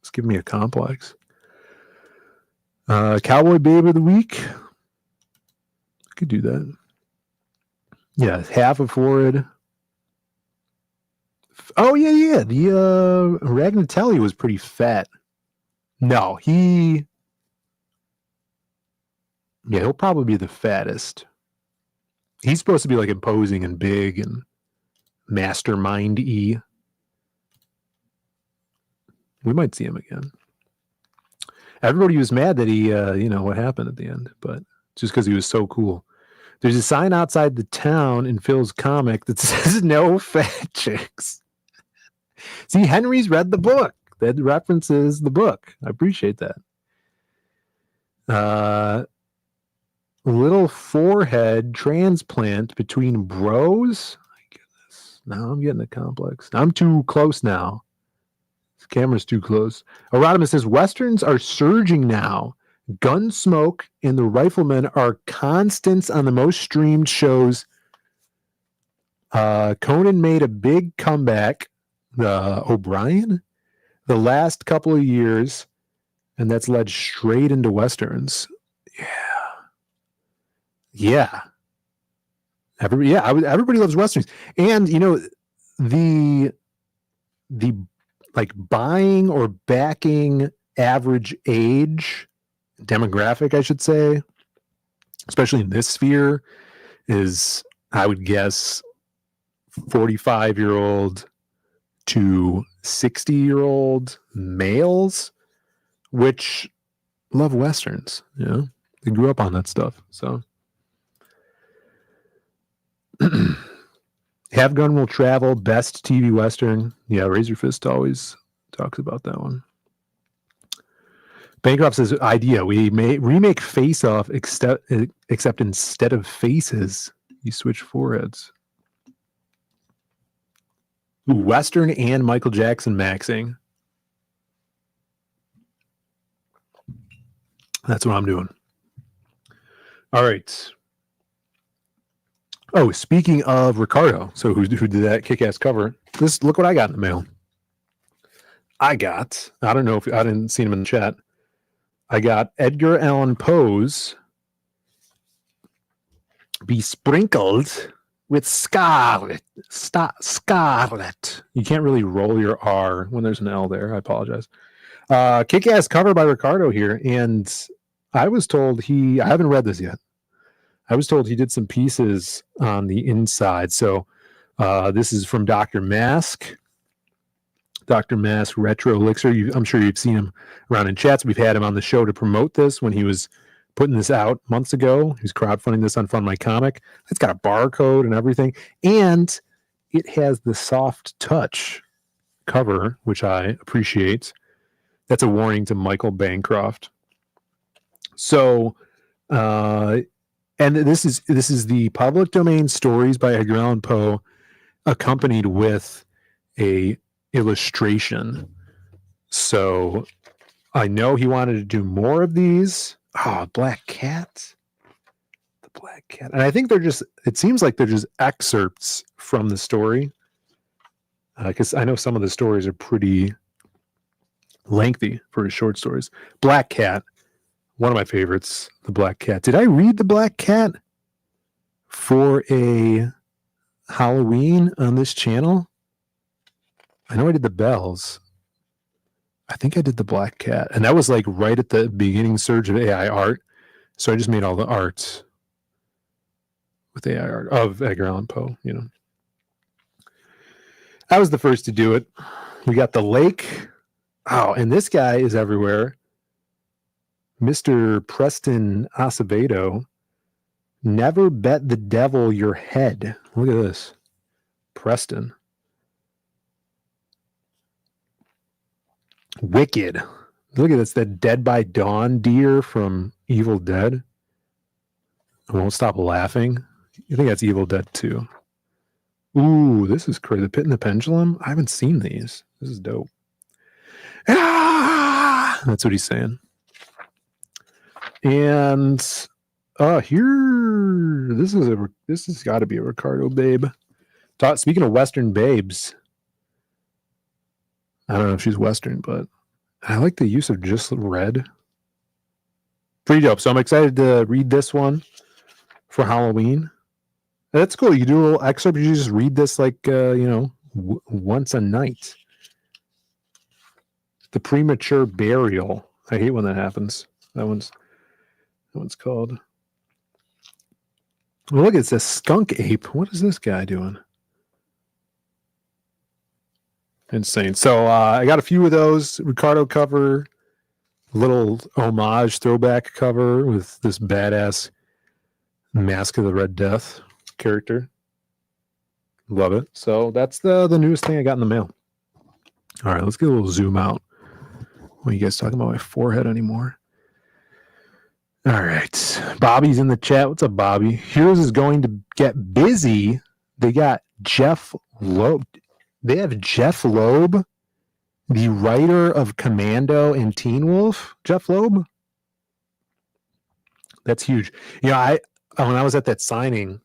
It's giving me a complex. Cowboy Babe of the Week. I could do that. Yeah, half a forehead. Oh, yeah. The Ragnatelli was pretty fat. No, he'll probably be the fattest. He's supposed to be like imposing and big and mastermind-y. We might see him again. Everybody was mad that he, what happened at the end, but just because he was so cool. There's a sign outside the town in Phil's comic that says no fat chicks. See, Henry's read the book. That references the book. I appreciate that. Little forehead transplant between bros. My goodness. Now I'm getting a complex. I'm too close now. This camera's too close. Erodimus says Westerns are surging now. Gunsmoke and the Riflemen are constants on the most streamed shows. Conan made a big comeback. O'Brien, the last couple of years, and that's led straight into Westerns. Yeah. Everybody loves Westerns. And the like buying or backing average age demographic, I should say, especially in this sphere, is, I would guess, 45-year-old to 60-year-old males, which love Westerns. They grew up on that stuff. So Have Gun Will Travel, best TV Western. Yeah, Razor Fist always talks about that one. Bancroft says, idea, we may remake Face Off, except instead of faces, you switch foreheads. Ooh, Western and Michael Jackson maxing. That's what I'm doing. All right. Oh, speaking of Ricardo, so who did that kick-ass cover? Look what I got in the mail. I don't know if I didn't see him in the chat. I got Edgar Allan Poe's Besprinkled with Scarlet. Scarlet. You can't really roll your R when there's an L there. I apologize. Kick-ass cover by Ricardo here. And I was told I haven't read this yet. I was told he did some pieces on the inside. So this is from Dr. Mask. Dr. Mask Retro Elixir. I'm sure you've seen him around in chats. We've had him on the show to promote this when he was putting this out months ago. He was crowdfunding this on Fund My Comic. It's got a barcode and everything. And it has the soft touch cover, which I appreciate. That's a warning to Michael Bancroft. So, and this is the public domain stories by Edgar Allan Poe, accompanied with a illustration. So I know he wanted to do more of these. Oh, Black Cat. The Black Cat. And I think it seems like they're just excerpts from the story. because I know some of the stories are pretty lengthy for his short stories. Black Cat, one of my favorites, The Black Cat. Did I read The Black Cat for a Halloween on this channel? I know I did The Bells. I think I did The Black Cat, and that was like right at the beginning surge of AI art. So I just made all the art with AI art of Edgar Allan Poe, you know. I was the first to do it. We got The Lake. Oh, and this guy is everywhere. Mr. Preston Acevedo. Never bet the devil your head. Look at this. Preston. Wicked. Look at this. That Dead by Dawn deer from Evil Dead. I won't stop laughing. I think that's Evil Dead 2. Ooh, this is crazy. The Pit and the Pendulum. I haven't seen these. This is dope. Ah! That's what he's saying. And here, this has got to be a Ricardo babe. Speaking of Western babes, I don't know if she's Western, but I like the use of just red. Pretty dope. So I'm excited to read this one for Halloween. That's cool. You do a little excerpt. You just read this like, once a night. The Premature Burial. I hate when that happens. That one's called. Well, look, it's a skunk ape. What is this guy doing? Insane. So I got a few of those. Ricardo cover, little homage throwback cover with this badass Mask of the Red Death character. Love it. So that's the newest thing I got in the mail. All right, let's get a little zoom out. What are you guys talking about my forehead anymore? All right. Bobby's in the chat. What's up, Bobby? Heroes is going to get busy. They got Jeff Loeb. They have Jeff Loeb, the writer of Commando and Teen Wolf. Jeff Loeb. That's huge. You know, when I was at that signing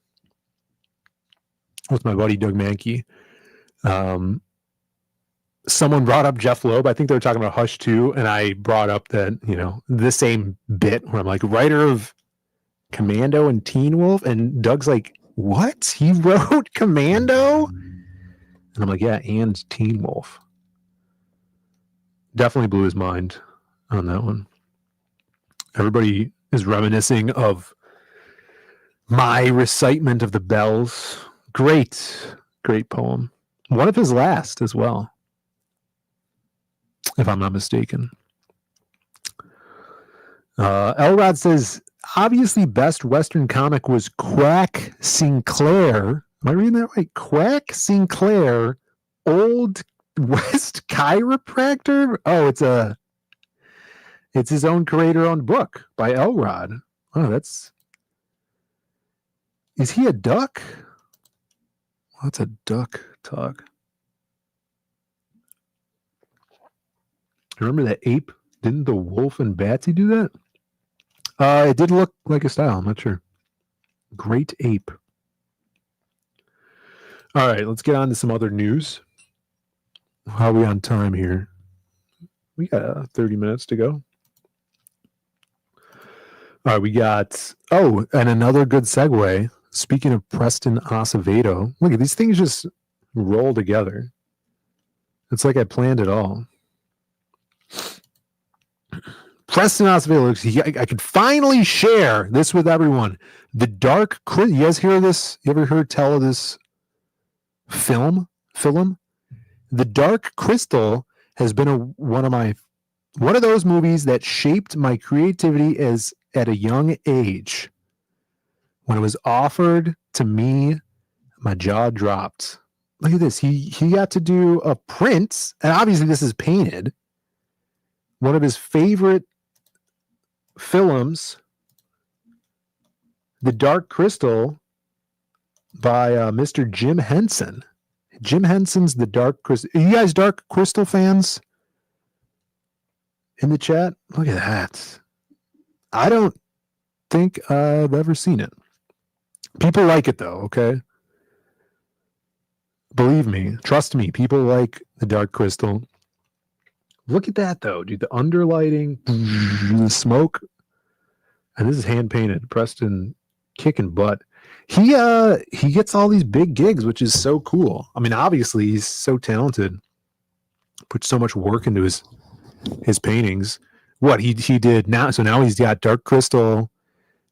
with my buddy Doug Mankey, someone brought up Jeff Loeb. I think they were talking about Hush 2, and I brought up that, the same bit where I'm like, writer of Commando and Teen Wolf, and Doug's like, what? He wrote Commando? And I'm like, yeah, and Teen Wolf. Definitely blew his mind on that one. Everybody is reminiscing of my recitement of the bells. Great poem. One of his last as well, if I'm not mistaken. Elrod says, obviously best Western comic was Quack Sinclair. Am I reading that right? Quack Sinclair, Old West Chiropractor? Oh, it's his own creator-owned book by Elrod. Oh, is he a duck? What's a duck talk? Remember that ape? Didn't the wolf and Batsy do that? It did look like a style. I'm not sure. Great ape. All right, let's get on to some other news. How are we on time here? We got 30 minutes to go. All right, we got... Oh, and another good segue. Speaking of Preston Acevedo, look at these things just roll together. It's like I planned it all. Preston Acevedo, I could finally share this with everyone. The Dark Crystal. You guys hear this? You ever heard tell of this film? The Dark Crystal has been one of those movies that shaped my creativity at a young age. When it was offered to me, my jaw dropped. Look at this. He got to do a print, and obviously this is painted. One of his favorite films, The Dark Crystal, by Mr. Jim Henson. Jim Henson's The Dark Crystal. Are you guys Dark Crystal fans in the chat? Look at that. I don't think I've ever seen it. People like it though, okay? Believe me, trust me, people like the Dark Crystal. Look at that though, dude. The underlighting, the smoke, and this is hand painted. Preston kicking butt. He gets all these big gigs, which is so cool. I mean, obviously he's so talented. Puts so much work into his paintings. What he did now, so now he's got Dark Crystal.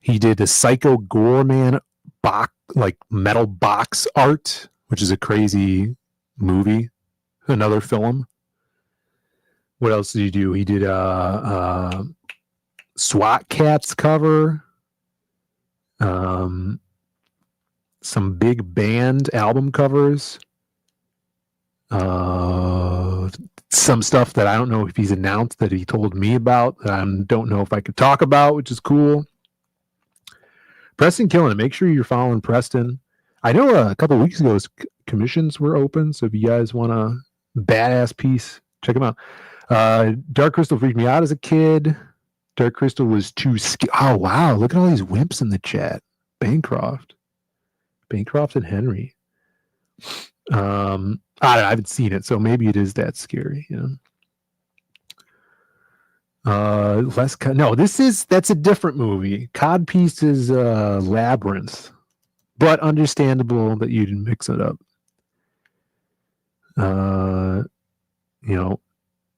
He did the Psycho Gorman box, like metal box art, which is a crazy movie. Another film. What else did he do? He did SWAT Cats cover. Some big band album covers. Some stuff that I don't know if he's announced that he told me about that I don't know if I could talk about, which is cool. Preston killing it. Make sure you're following Preston. I know a couple weeks ago his commissions were open, so if you guys want a badass piece, check them out. Dark Crystal freaked me out as a kid. Dark Crystal was too oh wow, look at all these wimps in the chat. Bancroft and Henry. I don't know, I haven't seen it, so maybe it is that scary, you know. That's a different movie. Codpiece is Labyrinth, but understandable that you didn't mix it up. You know,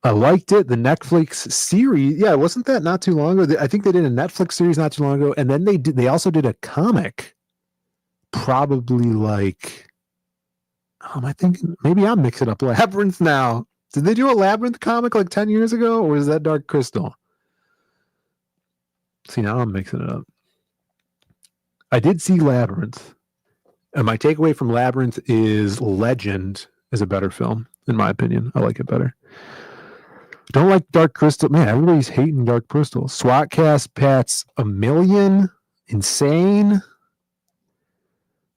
I liked it. The Netflix series, yeah, wasn't that not too long ago? I think they did a Netflix series not too long ago, and then they also did a comic, probably like. Am I thinking? Maybe I'm mixing up Labyrinth now. Did they do a Labyrinth comic like 10 years ago, or is that Dark Crystal? See, now I'm mixing it up. I did see Labyrinth, and my takeaway from Labyrinth is Legend is a better film, in my opinion. I like it better. Don't like Dark Crystal. Man, everybody's hating Dark Crystal. SWAT Cast Pat's a million. Insane.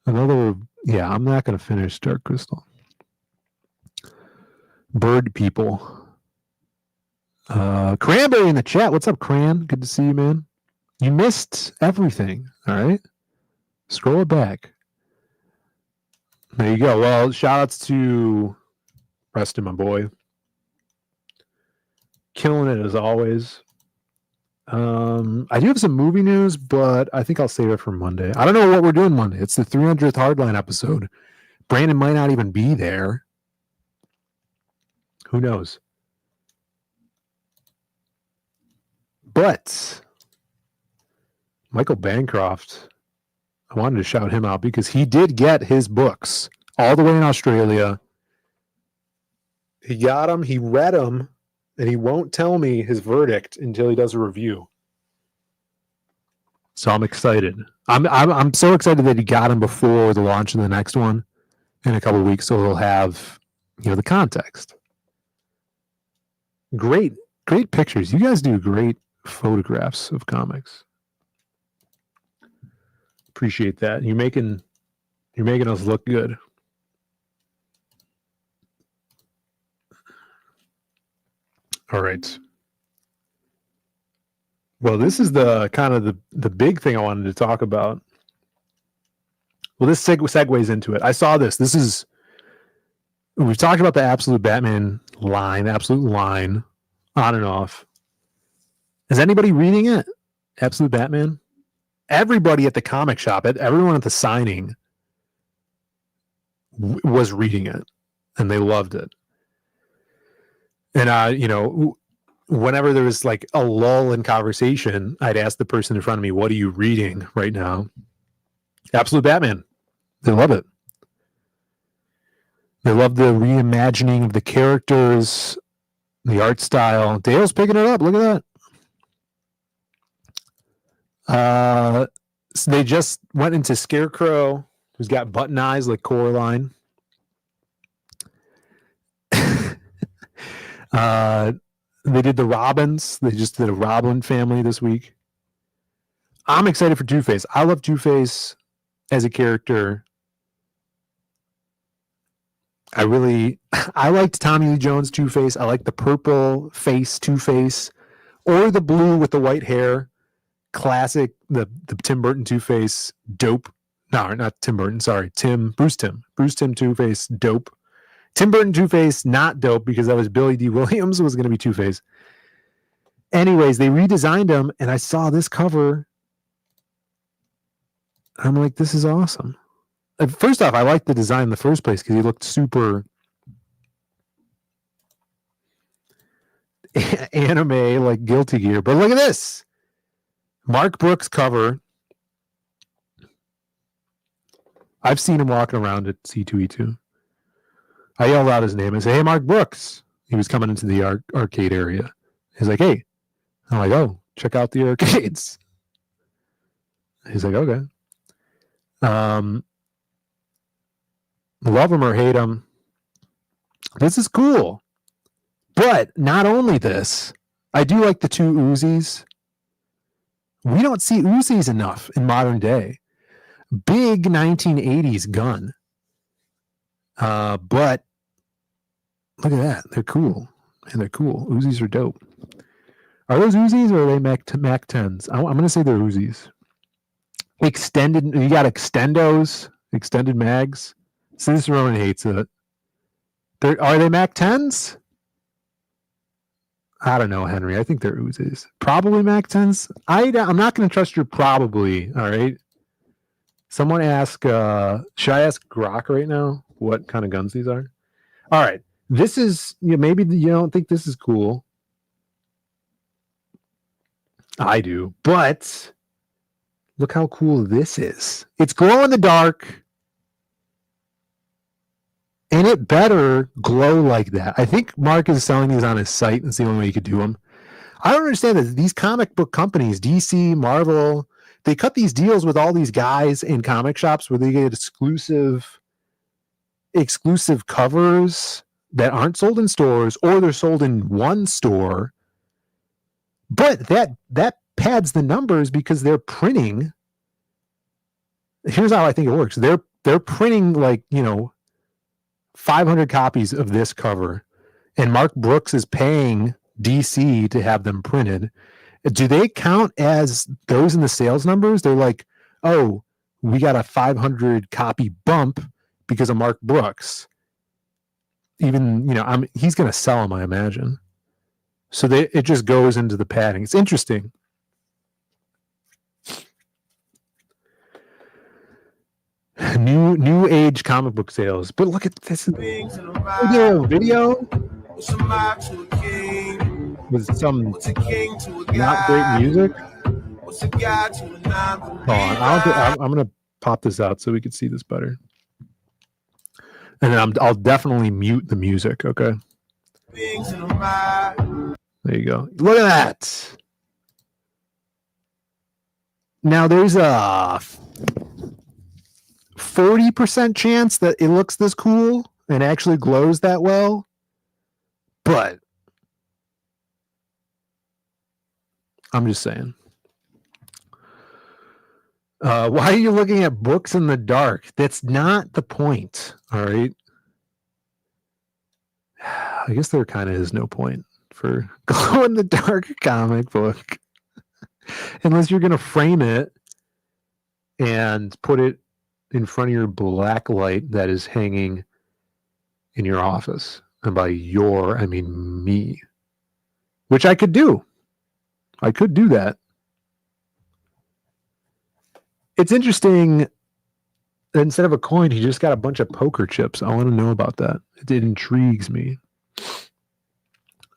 Another, yeah, I'm not going to finish Dark Crystal. Bird People. Cranberry in the chat. What's up, Cran? Good to see you, man. You missed everything. All right. Scroll it back. There you go. Well, shout outs to Preston, my boy. Killing it as always. I do have some movie news, but I think I'll save it for Monday. I don't know what we're doing Monday. It's the 300th Hardline episode. Brandon might not even be there. Who knows? But Michael Bancroft, I wanted to shout him out because he did get his books all the way in Australia. He got them, he read them, and he won't tell me his verdict until he does a review. So I'm excited. I'm so excited that he got him before the launch of the next one in a couple of weeks, so he'll have, you know, the context. Great pictures. You guys do great photographs of comics. Appreciate that. You're making us look good. All right. Well, this is the kind of the big thing I wanted to talk about. Well, this segues into it. I saw this. We've talked about the Absolute Batman line, the Absolute line, on and off. Is anybody reading it? Absolute Batman? Everybody at the comic shop, everyone at the signing was reading it, and they loved it. And, you know, whenever there was like a lull in conversation, I'd ask the person in front of me, what are you reading right now? Absolute Batman. They love it. They love the reimagining of the characters, the art style. Dale's picking it up. Look at that. So they just went into Scarecrow, who's got button eyes like Coraline. They did the Robins. They just did a Robin family this week. I'm excited for Two-Face. I love Two-Face as a character. I liked Tommy Lee Jones Two-Face. I like the purple face Two-Face, or the blue with the white hair. Classic, the Tim Burton Two-Face, dope No, not Tim Burton. Sorry, Bruce Tim Two-Face, dope. Tim Burton Two-Face, not dope because that was Billy D. Williams was going to be Two-Face. Anyways, they redesigned him, and I saw this cover. I'm like, this is awesome. First off, I liked the design in the first place because he looked super anime, like Guilty Gear. But look at this. Mark Brooks cover. I've seen him walking around at C2E2. I yelled out his name and said, "Hey, Mark Brooks." He was coming into the arcade area. He's like, "Hey." I'm like, "Oh, check out the arcades." He's like, "Okay." Love him or hate him. This is cool. But not only this, I do like the two Uzis. We don't see Uzis enough in modern day. Big 1980s gun. But look at that. They're cool. And they're cool. Uzis are dope. Are those Uzis or are they Mac 10s? I'm going to say they're Uzis. Extended. You got extendos, extended mags. Cicerone hates it. Are they Mac 10s? I don't know, Henry. I think they're Uzis. Probably Mac 10s. I'm not going to trust your probably. All right. Someone ask, should I ask Grok right now what kind of guns these are? All right. This is, maybe you don't think this is cool. I do. But look how cool this is. It's glow in the dark. And it better glow like that. I think Mark is selling these on his site. It's the only way you could do them. I don't understand that these comic book companies, DC, Marvel, they cut these deals with all these guys in comic shops where they get exclusive covers that aren't sold in stores, or they're sold in one store. But that pads the numbers because they're printing. Here's how I think it works. They're printing 500 copies of this cover, and Mark Brooks is paying DC to have them printed. Do they count as those in the sales numbers? They're like, oh, we got a 500 copy bump because of Mark Brooks. Even, he's going to sell them, I imagine. So it just goes into the padding. It's interesting. New age comic book sales. But look at this. Video with some not great music. Hold on. I'm gonna pop this out so we can see this better. And then I'll definitely mute the music, okay? There you go. Look at that. Now there's a 40% chance that it looks this cool and actually glows that well. But I'm just saying. Why are you looking at books in the dark? That's not the point. All right. I guess there kind of is no point for glow in the dark comic book. Unless you're going to frame it and put it in front of your black light that is hanging in your office. And by your, I mean me. Which I could do. I could do that. It's interesting that instead of a coin, he just got a bunch of poker chips. I want to know about that. It intrigues me.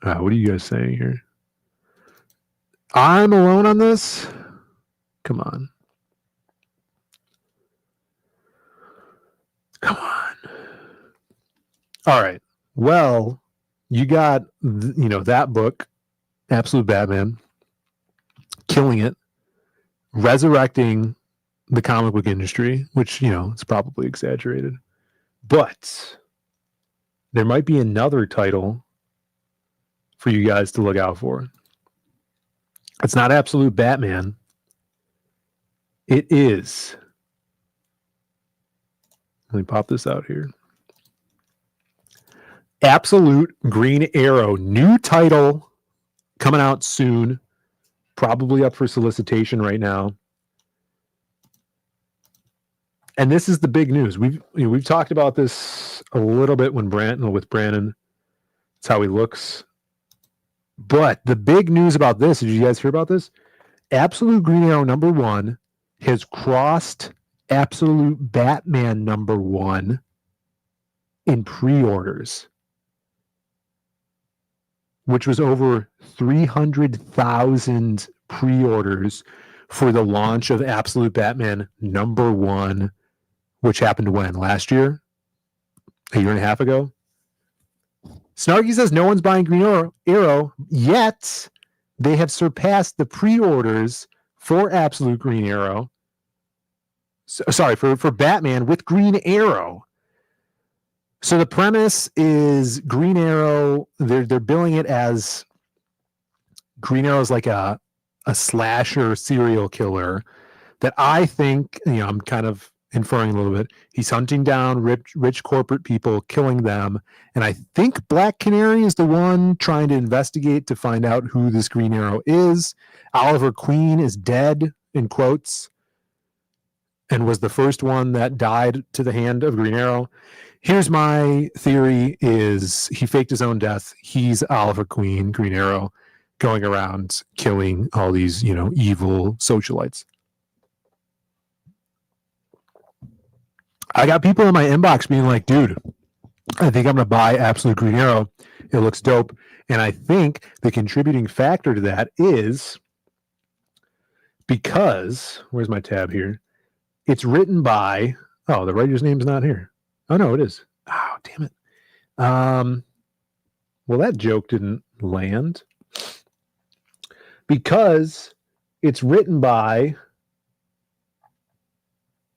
What are you guys saying here? I'm alone on this? Come on. Come on. All right. Well, you got, that book, Absolute Batman, killing it, resurrecting the comic book industry, which, it's probably exaggerated. But there might be another title for you guys to look out for. It's not Absolute Batman. It is. Let me pop this out here. Absolute Green Arrow. New title coming out soon. Probably up for solicitation right now. And this is the big news. We've talked about this a little bit with Brandon. It's how he looks. But the big news about this, did you guys hear about this? Absolute Green Arrow #1 has crossed Absolute Batman #1 in pre-orders, which was over 300,000 pre-orders for the launch of Absolute Batman #1, which happened when? Last year? A year and a half ago? Snarky says no one's buying Green Arrow, yet they have surpassed the pre-orders for Absolute Green Arrow. For Batman with Green Arrow. So the premise is Green Arrow, they're billing it as Green Arrow is like a slasher serial killer that I think, I'm kind of inferring a little bit. He's hunting down rich corporate people, killing them. And I think Black Canary is the one trying to investigate to find out who this Green Arrow is. Oliver Queen is dead, in quotes, and was the first one that died to the hand of Green Arrow. Here's my theory is he faked his own death. He's Oliver Queen, Green Arrow, going around killing all these, evil socialites. I got people in my inbox being like, dude, I think I'm going to buy Absolute Green Arrow. It looks dope. And I think the contributing factor to that is because, where's my tab here? It's written by, the writer's name's not here. Oh, no, it is. Oh, damn it. Well, that joke didn't land because it's written by,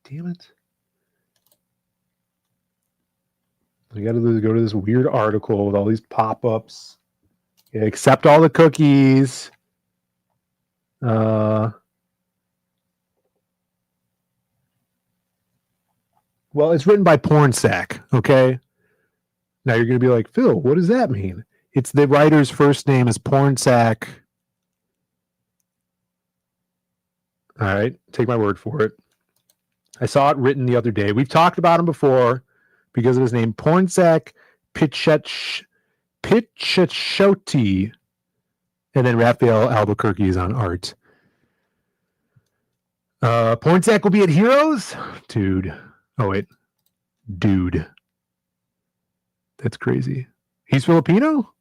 damn it. I got to go to this weird article with all these pop-ups. Yeah, accept all the cookies. Well, it's written by Pornsack, okay? Now you're going to be like, Phil, what does that mean? It's the writer's first name is Pornsack. All right, take my word for it. I saw it written the other day. We've talked about him before because of his name, Pornsack Pichetshote, and then Raphael Albuquerque is on art. Pornsack will be at Heroes? Dude. Oh, wait. Dude. That's crazy. He's Filipino?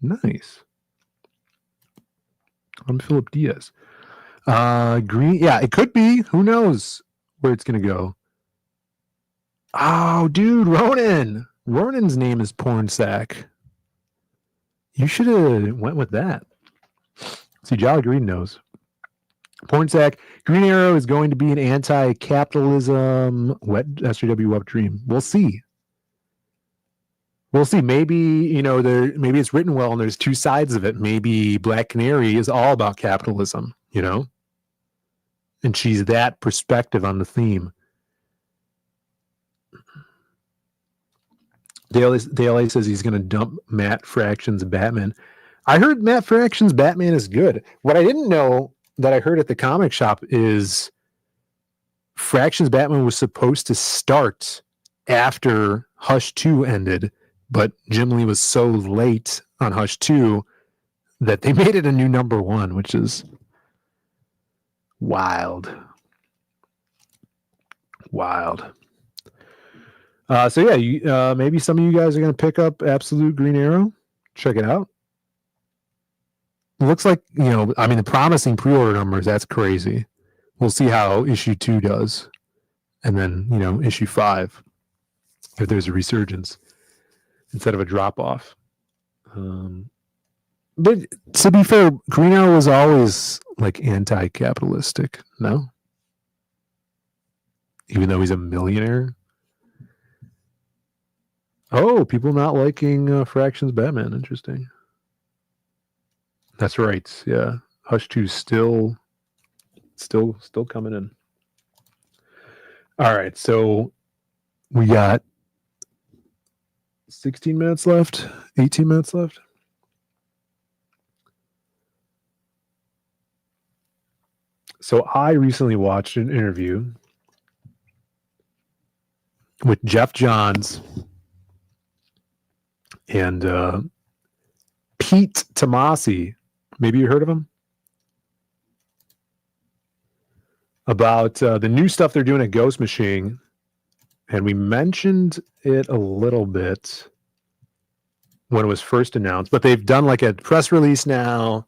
Nice. I'm Philip Diaz. Green. Yeah, it could be. Who knows where it's going to go? Oh, dude, Ronan. Ronan's name is Pornsack. You should have went with that. See, Jolly Green knows. Pornsack. Green Arrow is going to be an anti-capitalism SJW web dream. We'll see. We'll see. Maybe, maybe it's written well and there's two sides of it. Maybe Black Canary is all about capitalism, and she's that perspective on the theme. Dale says he's going to dump Matt Fraction's Batman. I heard Matt Fraction's Batman is good. What I didn't know that I heard at the comic shop is Fraction's Batman was supposed to start after Hush 2 ended, but Jim Lee was so late on Hush 2 that they made it a new #1, which is wild. So yeah, maybe some of you guys are going to pick up Absolute Green Arrow. Check it out. It looks like, the promising pre-order numbers, that's crazy. We'll see how issue 2 does. And then, issue 5, if there's a resurgence instead of a drop-off. But to be fair, Green Arrow was always like anti-capitalistic, no? Even though he's a millionaire? Oh, people not liking Fraction's Batman. Interesting. That's right. Yeah. Hush 2 still coming in. All right. So we got 16 minutes left, 18 minutes left. So I recently watched an interview with Jeff Johns and Pete Tomasi. Maybe you heard of him? About the new stuff they're doing at Ghost Machine. And we mentioned it a little bit when it was first announced, but they've done like a press release now.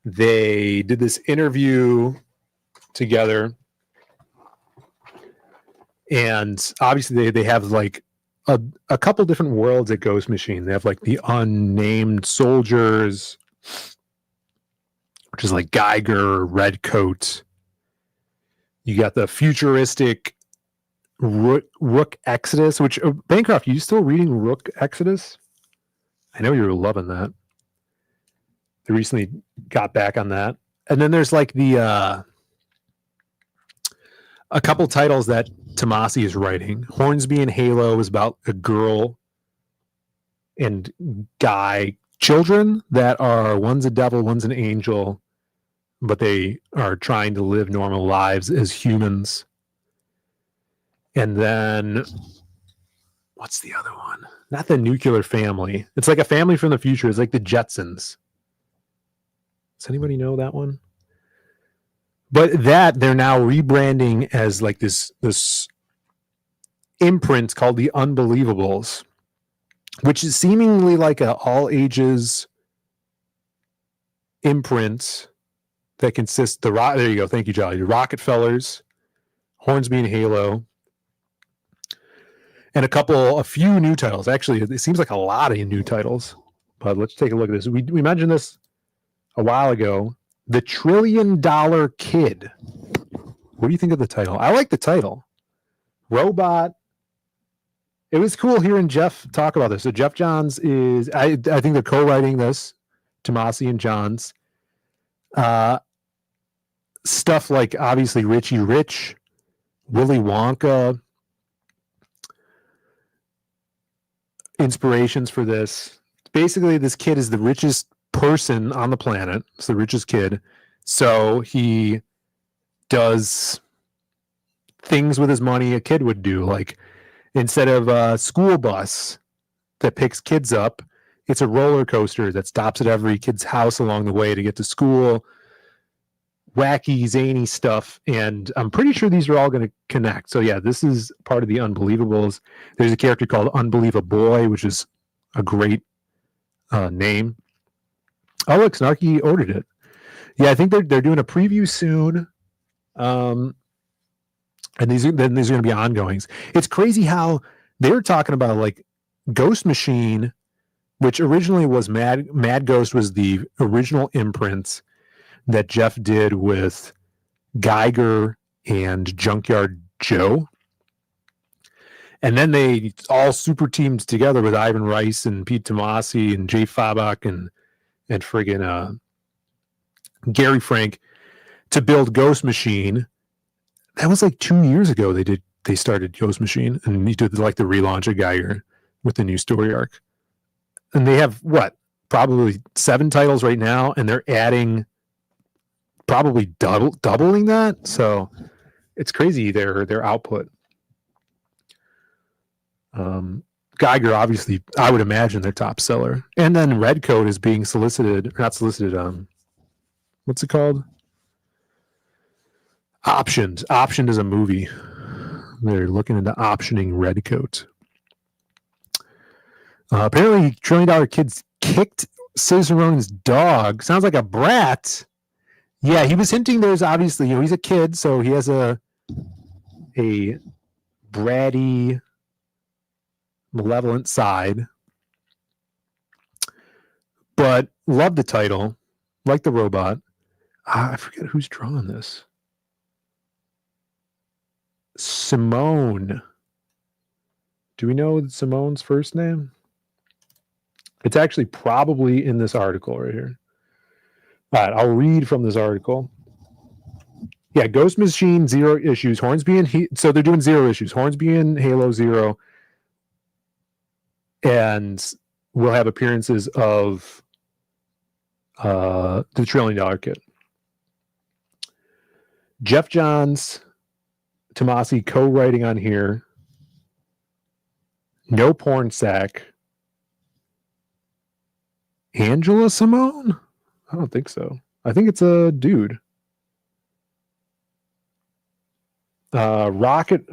They did this interview together. And obviously they have like a couple different worlds at Ghost Machine. They have like the unnamed soldiers, which is like Geiger, Redcoat. You got the futuristic Rook Exodus, which Bancroft, you still reading Rook Exodus? I know you were loving that. They recently got back on that. And then there's like the a couple titles that Tomasi is writing. Hornsby and Halo is about a girl and guy children that are, one's a devil, one's an angel, but they are trying to live normal lives as humans. And then what's the other one? Not the Nuclear Family. It's like a family from the future. It's like the Jetsons. Does anybody know that one? But that they're now rebranding as like this imprint called the Unbelievables, which is seemingly like a all ages imprint that consists there you go. Thank you, Jolly. The Rockefellers, Hornsby and Halo, and a few new titles. Actually, it seems like a lot of new titles. But let's take a look at this. We mentioned this a while ago. The $1 Trillion Kid. What do you think of the title? I like the title. Robot. It was cool hearing Jeff talk about this. So Jeff Johns is, I think they're co-writing this, Tomasi and Johns. Stuff like obviously Richie Rich, Willy Wonka. Inspirations for this. Basically, this kid is the richest person on the planet. It's the richest kid. So he does things with his money a kid would do. Like instead of a school bus that picks kids up, it's a roller coaster that stops at every kid's house along the way to get to school. Wacky, zany stuff. And I'm pretty sure these are all going to connect. So yeah, this is part of the Unbelievables. There's a character called Unbelievable Boy, which is a great name. Oh, look, Snarky ordered it. Yeah, I think they're doing a preview soon. And these are going to be ongoings. It's crazy how they're talking about like Ghost Machine, which originally was Mad Ghost was the original imprint that Jeff did with Geiger and Junkyard Joe. And then they all super teamed together with Ivan Rice and Pete Tomasi and Jay Fabak and friggin' Gary Frank to build Ghost Machine. That was like 2 years ago they started Ghost Machine, and he did like the relaunch of Geiger with the new story arc. And they have probably 7 titles right now, and they're adding probably doubling that. So it's crazy their output. Geiger, obviously, I would imagine their top seller. And then Redcoat is being not solicited. What's it called? Optioned. Optioned is a movie. They're looking into optioning Redcoat. Apparently, $1 Trillion Kid's kicked Cicerone's dog. Sounds like a brat. Yeah, he was hinting there's obviously, he's a kid, so he has a bratty, malevolent side. But love the title, like the robot. I forget who's drawing this. Simone. Do we know Simone's first name? It's actually probably in this article right here. All right, I'll read from this article. Yeah, Ghost Machine, 0 issues. Hornsby and so they're doing 0 issues. Hornsby and Halo 0. And we'll have appearances of the $1 Trillion Kid. Jeff Johns, Tomasi co-writing on here. No Porn Sack. Angela Simone? I don't think so. I think it's a dude. Rockefellers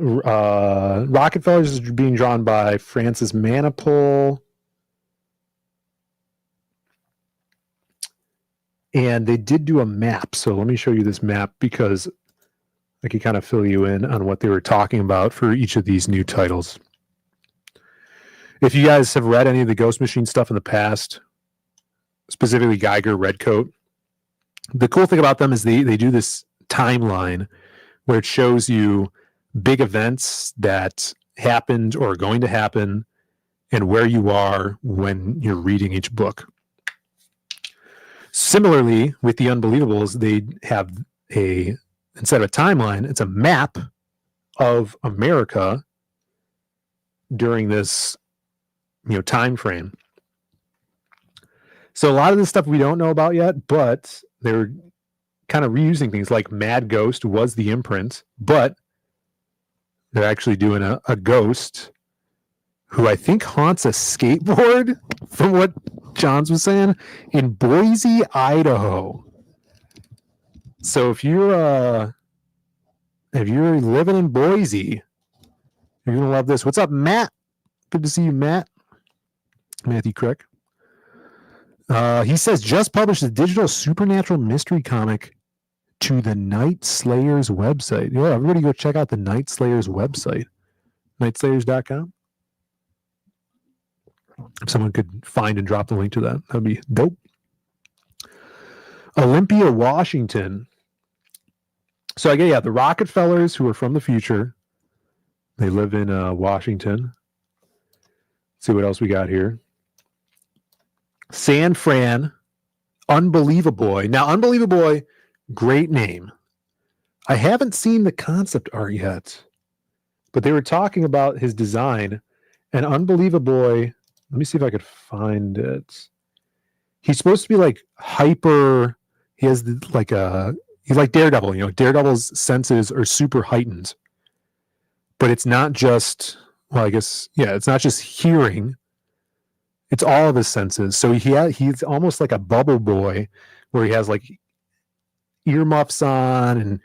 is being drawn by Francis Manipul. And they did do a map. So let me show you this map because I could kind of fill you in on what they were talking about for each of these new titles. If you guys have read any of the Ghost Machine stuff in the past, specifically Geiger, Redcoat, the cool thing about them is they do this timeline where it shows you big events that happened or are going to happen and where you are when you're reading each book. Similarly, with the Unbelievables, they have instead of a timeline, it's a map of America during this, time frame. So a lot of this stuff we don't know about yet, but they're kind of reusing things like Mad Ghost was the imprint, but they're actually doing a ghost who I think haunts a skateboard, from what Johns was saying, in Boise, Idaho. So if you're living in Boise, you're gonna love this. What's up, Matt? Good to see you, Matt. Matthew Crick. He says just published a digital supernatural mystery comic to the Night Slayers website. Yeah, everybody go check out the Night Slayers website. Nightslayers.com. If someone could find and drop the link to that, that'd be dope. Olympia, Washington. So I get, the Rockefellers, who are from the future, they live in Washington. Let's see what else we got here. San Fran, Unbelievable. Now, Unbelievable, great name. I haven't seen the concept art yet, but they were talking about his design, and Unbelievable. Let me see if I could find it. He's supposed to be like hyper. He has he's like Daredevil. Daredevil's senses are super heightened, but it's not just, it's not just hearing. It's all of his senses. So he's almost like a bubble boy where he has like earmuffs on and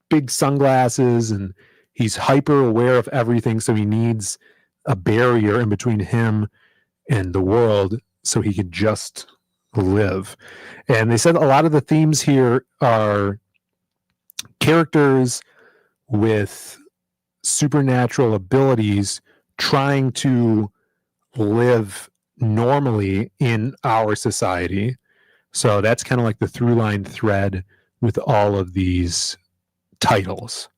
big sunglasses, and he's hyper aware of everything. So he needs a barrier in between him and the world so he could just live. And they said a lot of the themes here are characters with supernatural abilities trying to live normally in our society. So that's kind of like the through line thread with all of these titles.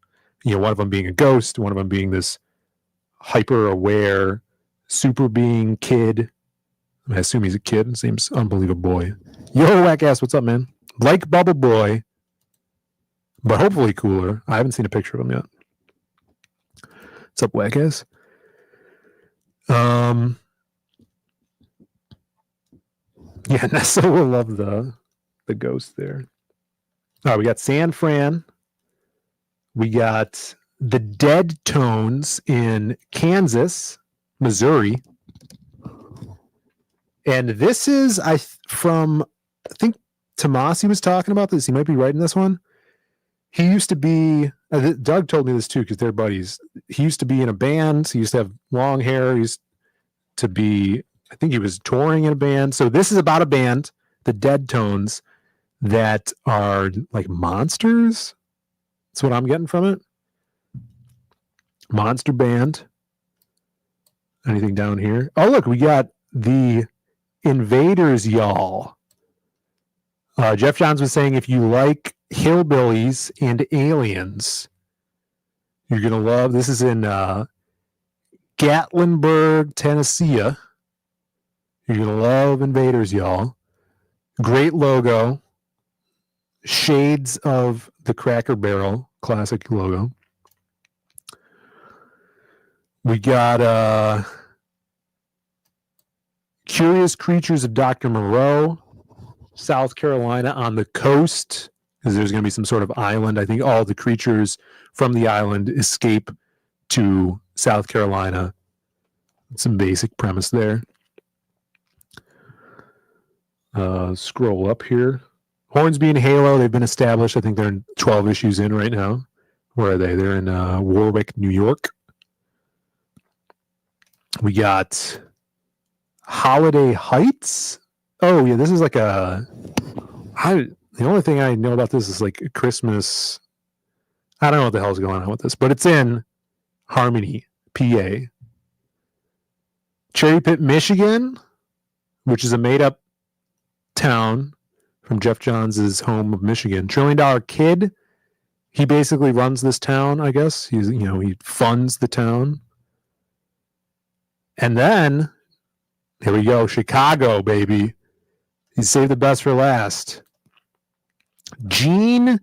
One of them being a ghost, one of them being this hyper aware super being kid. I assume he's a kid. It seems Unbelievable. Yo, whack ass, what's up, man? Like Bubble Boy, but hopefully cooler. I haven't seen a picture of him yet. What's up, whack ass? Yeah, Nessa will love the ghost there. All right, we got San Fran. We got the Dead Tones in Kansas, Missouri. And this is, I think Tomasi was talking about this. He might be writing this one. He used to be, Doug told me this too, because they're buddies. He used to be in a band. He used to have long hair. He used to be, I think he was touring in a band. So this is about a band, the Dead Tones, that are like monsters. That's what I'm getting from it. Monster band. Anything down here? Oh, look, we got the Invaders, y'all. Jeff Johns was saying if you like hillbillies and aliens, you're going to love. This is in Gatlinburg, Tennessee. You're going to love Invaders, y'all. Great logo. Shades of the Cracker Barrel classic logo. We got Curious Creatures of Dr. Moreau, South Carolina on the coast, because there's going to be some sort of island. I think all the creatures from the island escape to South Carolina Some basic premise there. Scroll up here. Hornsby and Halo, they've been established. I think they're in 12 issues in right now. Where are they? They're in Warwick, New York. We got Holiday Heights. Oh, yeah, this is like the only thing I know about this is like a Christmas. I don't know what the hell's going on with this, but it's in Harmony, PA. Cherry Pit, Michigan, which is a made-up town from Jeff Johns' home of Michigan. $1 Trillion Kid. He basically runs this town, I guess. He funds the town. And then, here we go, Chicago, baby. He saved the best for last. Genie.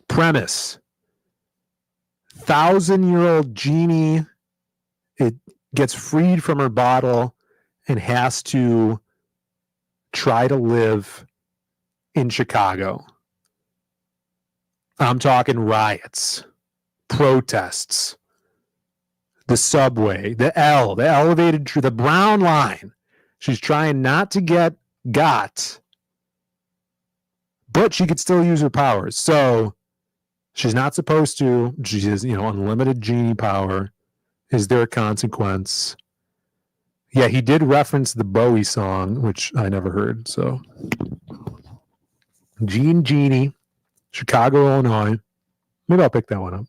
Premise. 1,000-year-old Genie. It gets freed from her bottle and has to try to live in Chicago. I'm talking riots, protests, the subway, the elevated, the brown line. She's trying not to get got, but she could still use her powers. So she's not supposed to. She has, unlimited Genie power. Is there a consequence? Yeah, he did reference the Bowie song, which I never heard. So, Genie, Chicago, Illinois. Maybe I'll pick that one up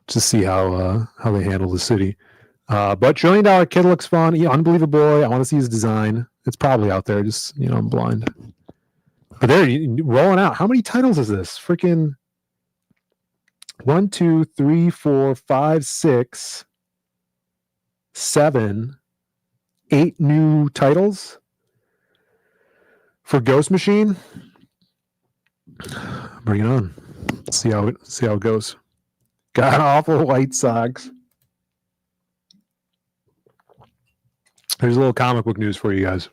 to see how they handle the city. But $1 Trillion Kid looks fun. Unbelievable boy. I want to see his design. It's probably out there. Just I'm blind. But there, rolling out. How many titles is this? Freaking 1, 2, 3, 4, 5, 6, 7, 8 new titles for Ghost Machine. Bring it on. See how it goes. God awful White Sox. Here's a little comic book news for you guys.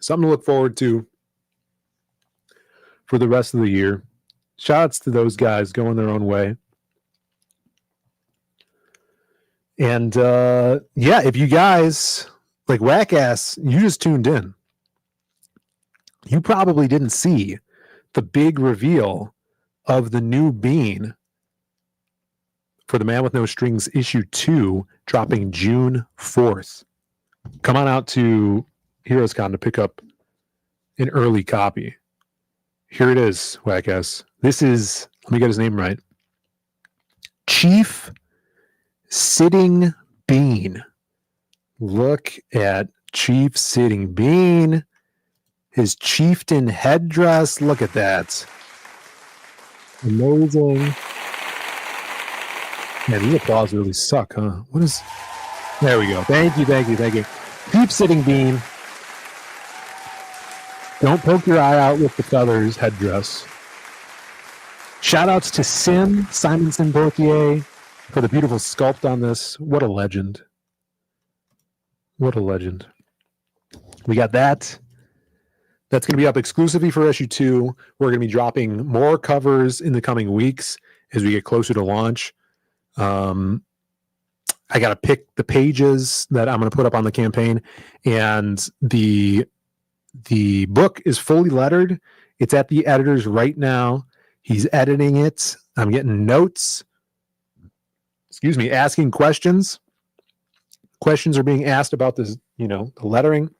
Something to look forward to for the rest of the year. Shoutouts to those guys going their own way. And if you guys like Whack Ass, you just tuned in. You probably didn't see the big reveal of the new Bean for The Man with No Strings issue 2 dropping June 4th. Come on out to HeroesCon to pick up an early copy. Here it is, Whack Ass. This is, let me get his name right, Chief Sitting Bean. Look at Chief Sitting Bean. His chieftain headdress. Look at that. Amazing. Man, these applause really suck, huh? There we go. Thank you. Chief Sitting Bean. Don't poke your eye out with the feathers headdress. Shout outs to Simonson Portier, for the beautiful sculpt on this. What a legend. We got that. That's going to be up exclusively for issue 2. We're going to be dropping more covers in the coming weeks as we get closer to launch. I got to pick the pages that I'm going to put up on the campaign, and the book is fully lettered. It's at the editor's right now. He's editing it. I'm getting notes. Asking questions. Questions are being asked about this, the lettering.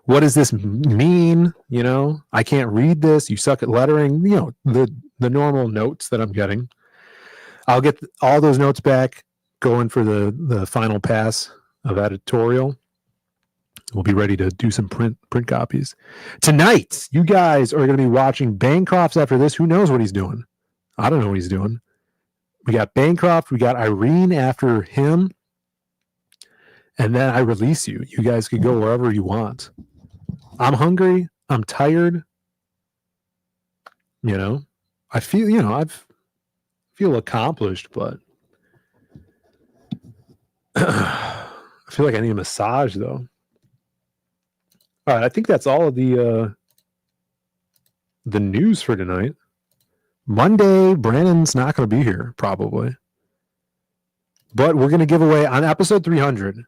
What does this mean? I can't read this. You suck at lettering. The normal notes that I'm getting. I'll get all those notes back, going for the final pass of editorial. We'll be ready to do some print copies. Tonight, you guys are going to be watching Bancroft's after this. Who knows what he's doing? I don't know what he's doing. We got Bancroft. We got Irene after him. And then I release you. You guys can go wherever you want. I'm hungry. I'm tired. I feel, I feel accomplished, but I feel like I need a massage, though. All right, I think that's all of the news for tonight. Monday, Brandon's not going to be here, probably. But we're going to give away on episode 300.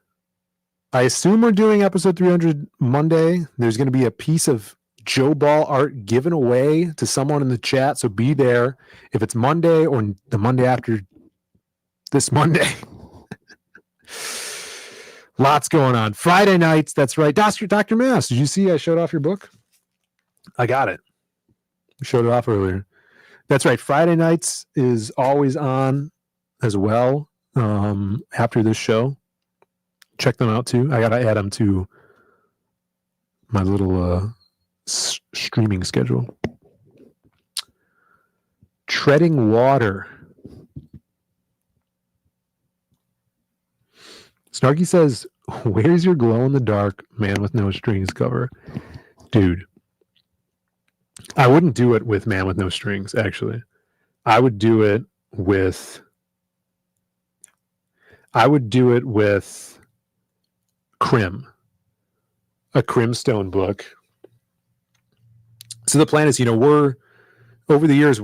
I assume we're doing episode 300 Monday. There's going to be a piece of Joe Ball art given away to someone in the chat. So be there if it's Monday or the Monday after this Monday. Lots going on. Friday nights. That's right. Dr. Mass, did you see I showed off your book? I got it. We showed it off earlier. That's right. Friday nights is always on as well after this show. Check them out too. I got to add them to my little streaming schedule. Treading Water. Snarky says, where's your glow-in-the-dark Man with No Strings cover? Dude, I wouldn't do it with Man with No Strings, actually. I would do it with Crim, a Crimstone book. So the plan is, we're over the years,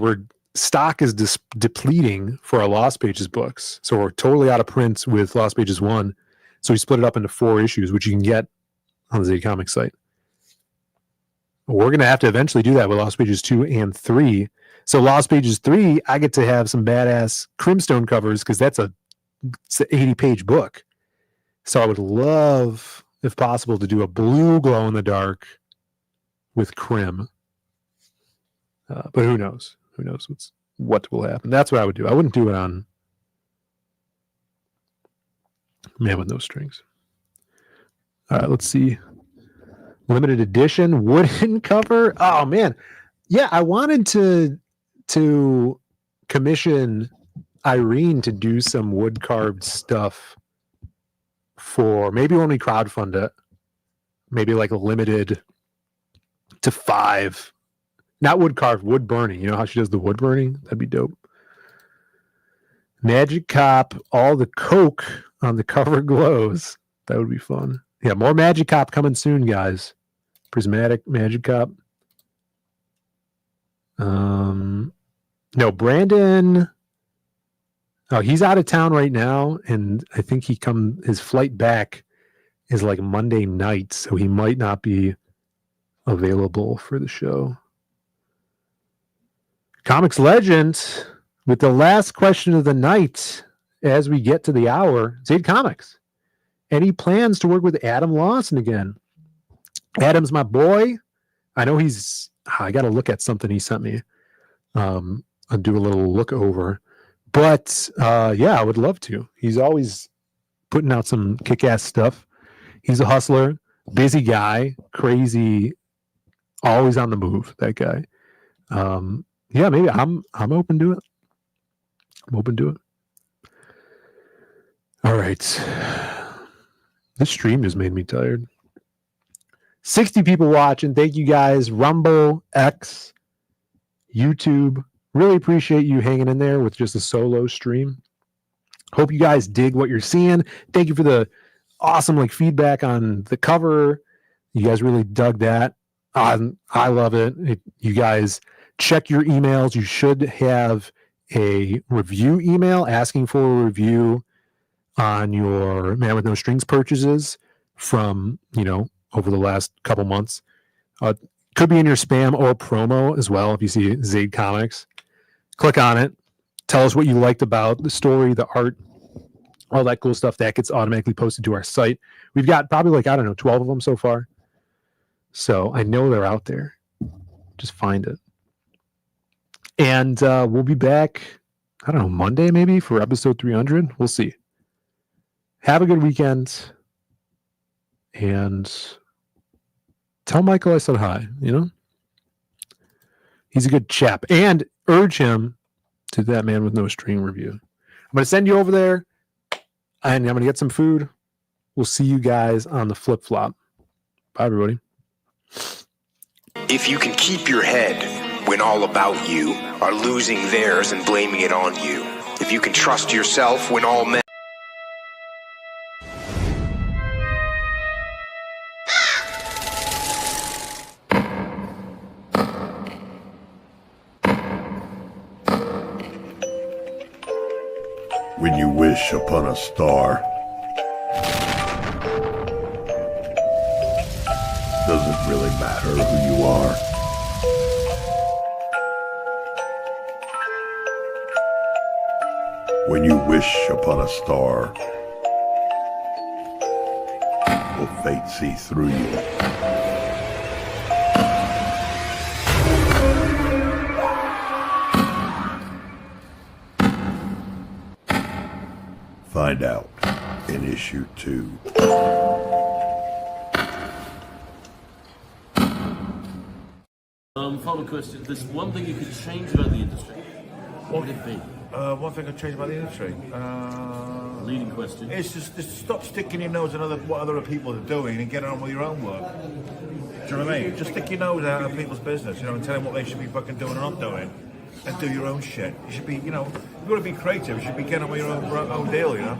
stock is depleting for our Lost Pages books. So we're totally out of print with Lost Pages 1. So we split it up into 4 issues, which you can get on the ZD Comics site. We're going to have to eventually do that with Lost Pages 2 and 3. So Lost Pages 3, I get to have some badass Crimstone covers because it's an 80-page book. So I would love, if possible, to do a blue glow-in-the-dark with Crim. But who knows? Who knows what will happen? That's what I would do. I wouldn't do it on Man with No Strings. All right, let's see. Limited edition wooden cover. Oh man, yeah. I wanted to commission Irene to do some wood carved stuff for maybe when we crowdfund it. Maybe like a limited to 5. Not wood carved, wood burning. You know how she does the wood burning? That'd be dope. Magic Cop, all the Coke on the cover glows. That would be fun. Yeah, more Magic Cop coming soon, guys. Prismatic Magic Cop. No, Brandon. Oh, he's out of town right now, and I think his flight back is like Monday night, so he might not be available for the show. Comics Legend with the last question of the night as we get to the hour. Zaid Comics. Any plans to work with Adam Lawson again? Adam's my boy. I know I got to look at something he sent me. I'll do a little look over. But yeah, I would love to. He's always putting out some kick-ass stuff. He's a hustler, busy guy, crazy, always on the move, that guy. Yeah, maybe I'm open to it. I'm open to it. All right. This stream just made me tired. 60 people watching. Thank you guys. Rumble, X, YouTube. Really appreciate you hanging in there with just a solo stream. Hope you guys dig what you're seeing. Thank you for the awesome feedback on the cover. You guys really dug that. I love it. You guys check your emails. You should have a review email asking for a review on your Man with No Strings purchases from, over the last couple months. Could be in your spam or promo as well if you see Zaid Comics. Click on it. Tell us what you liked about the story, the art, all that cool stuff. That gets automatically posted to our site. We've got probably 12 of them so far. So I know they're out there. Just find it. And we'll be back, Monday maybe for episode 300. We'll see. Have a good weekend. And tell Michael I said hi, He's a good chap. And urge him to that Man with No String review. I'm going to send you over there, and I'm going to get some food. We'll see you guys on the flip-flop. Bye, everybody. If you can keep your head when all about you are losing theirs and blaming it on you. If you can trust yourself when all men... When you wish upon a star, doesn't really matter who you are. When you wish upon a star, will fate see through you? Find out in issue 2. Final question. There's one thing you could change about the industry. What would it be? One thing I'd change about the industry. Leading question. It's just stop sticking your nose in what other people are doing and get on with your own work. Do you know what I mean? Just stick your nose out of people's business, you know, and tell them what they should be fucking doing and not doing, and do your own shit. You should be, you know, you've got to be creative. You should be getting on with your own deal, you know.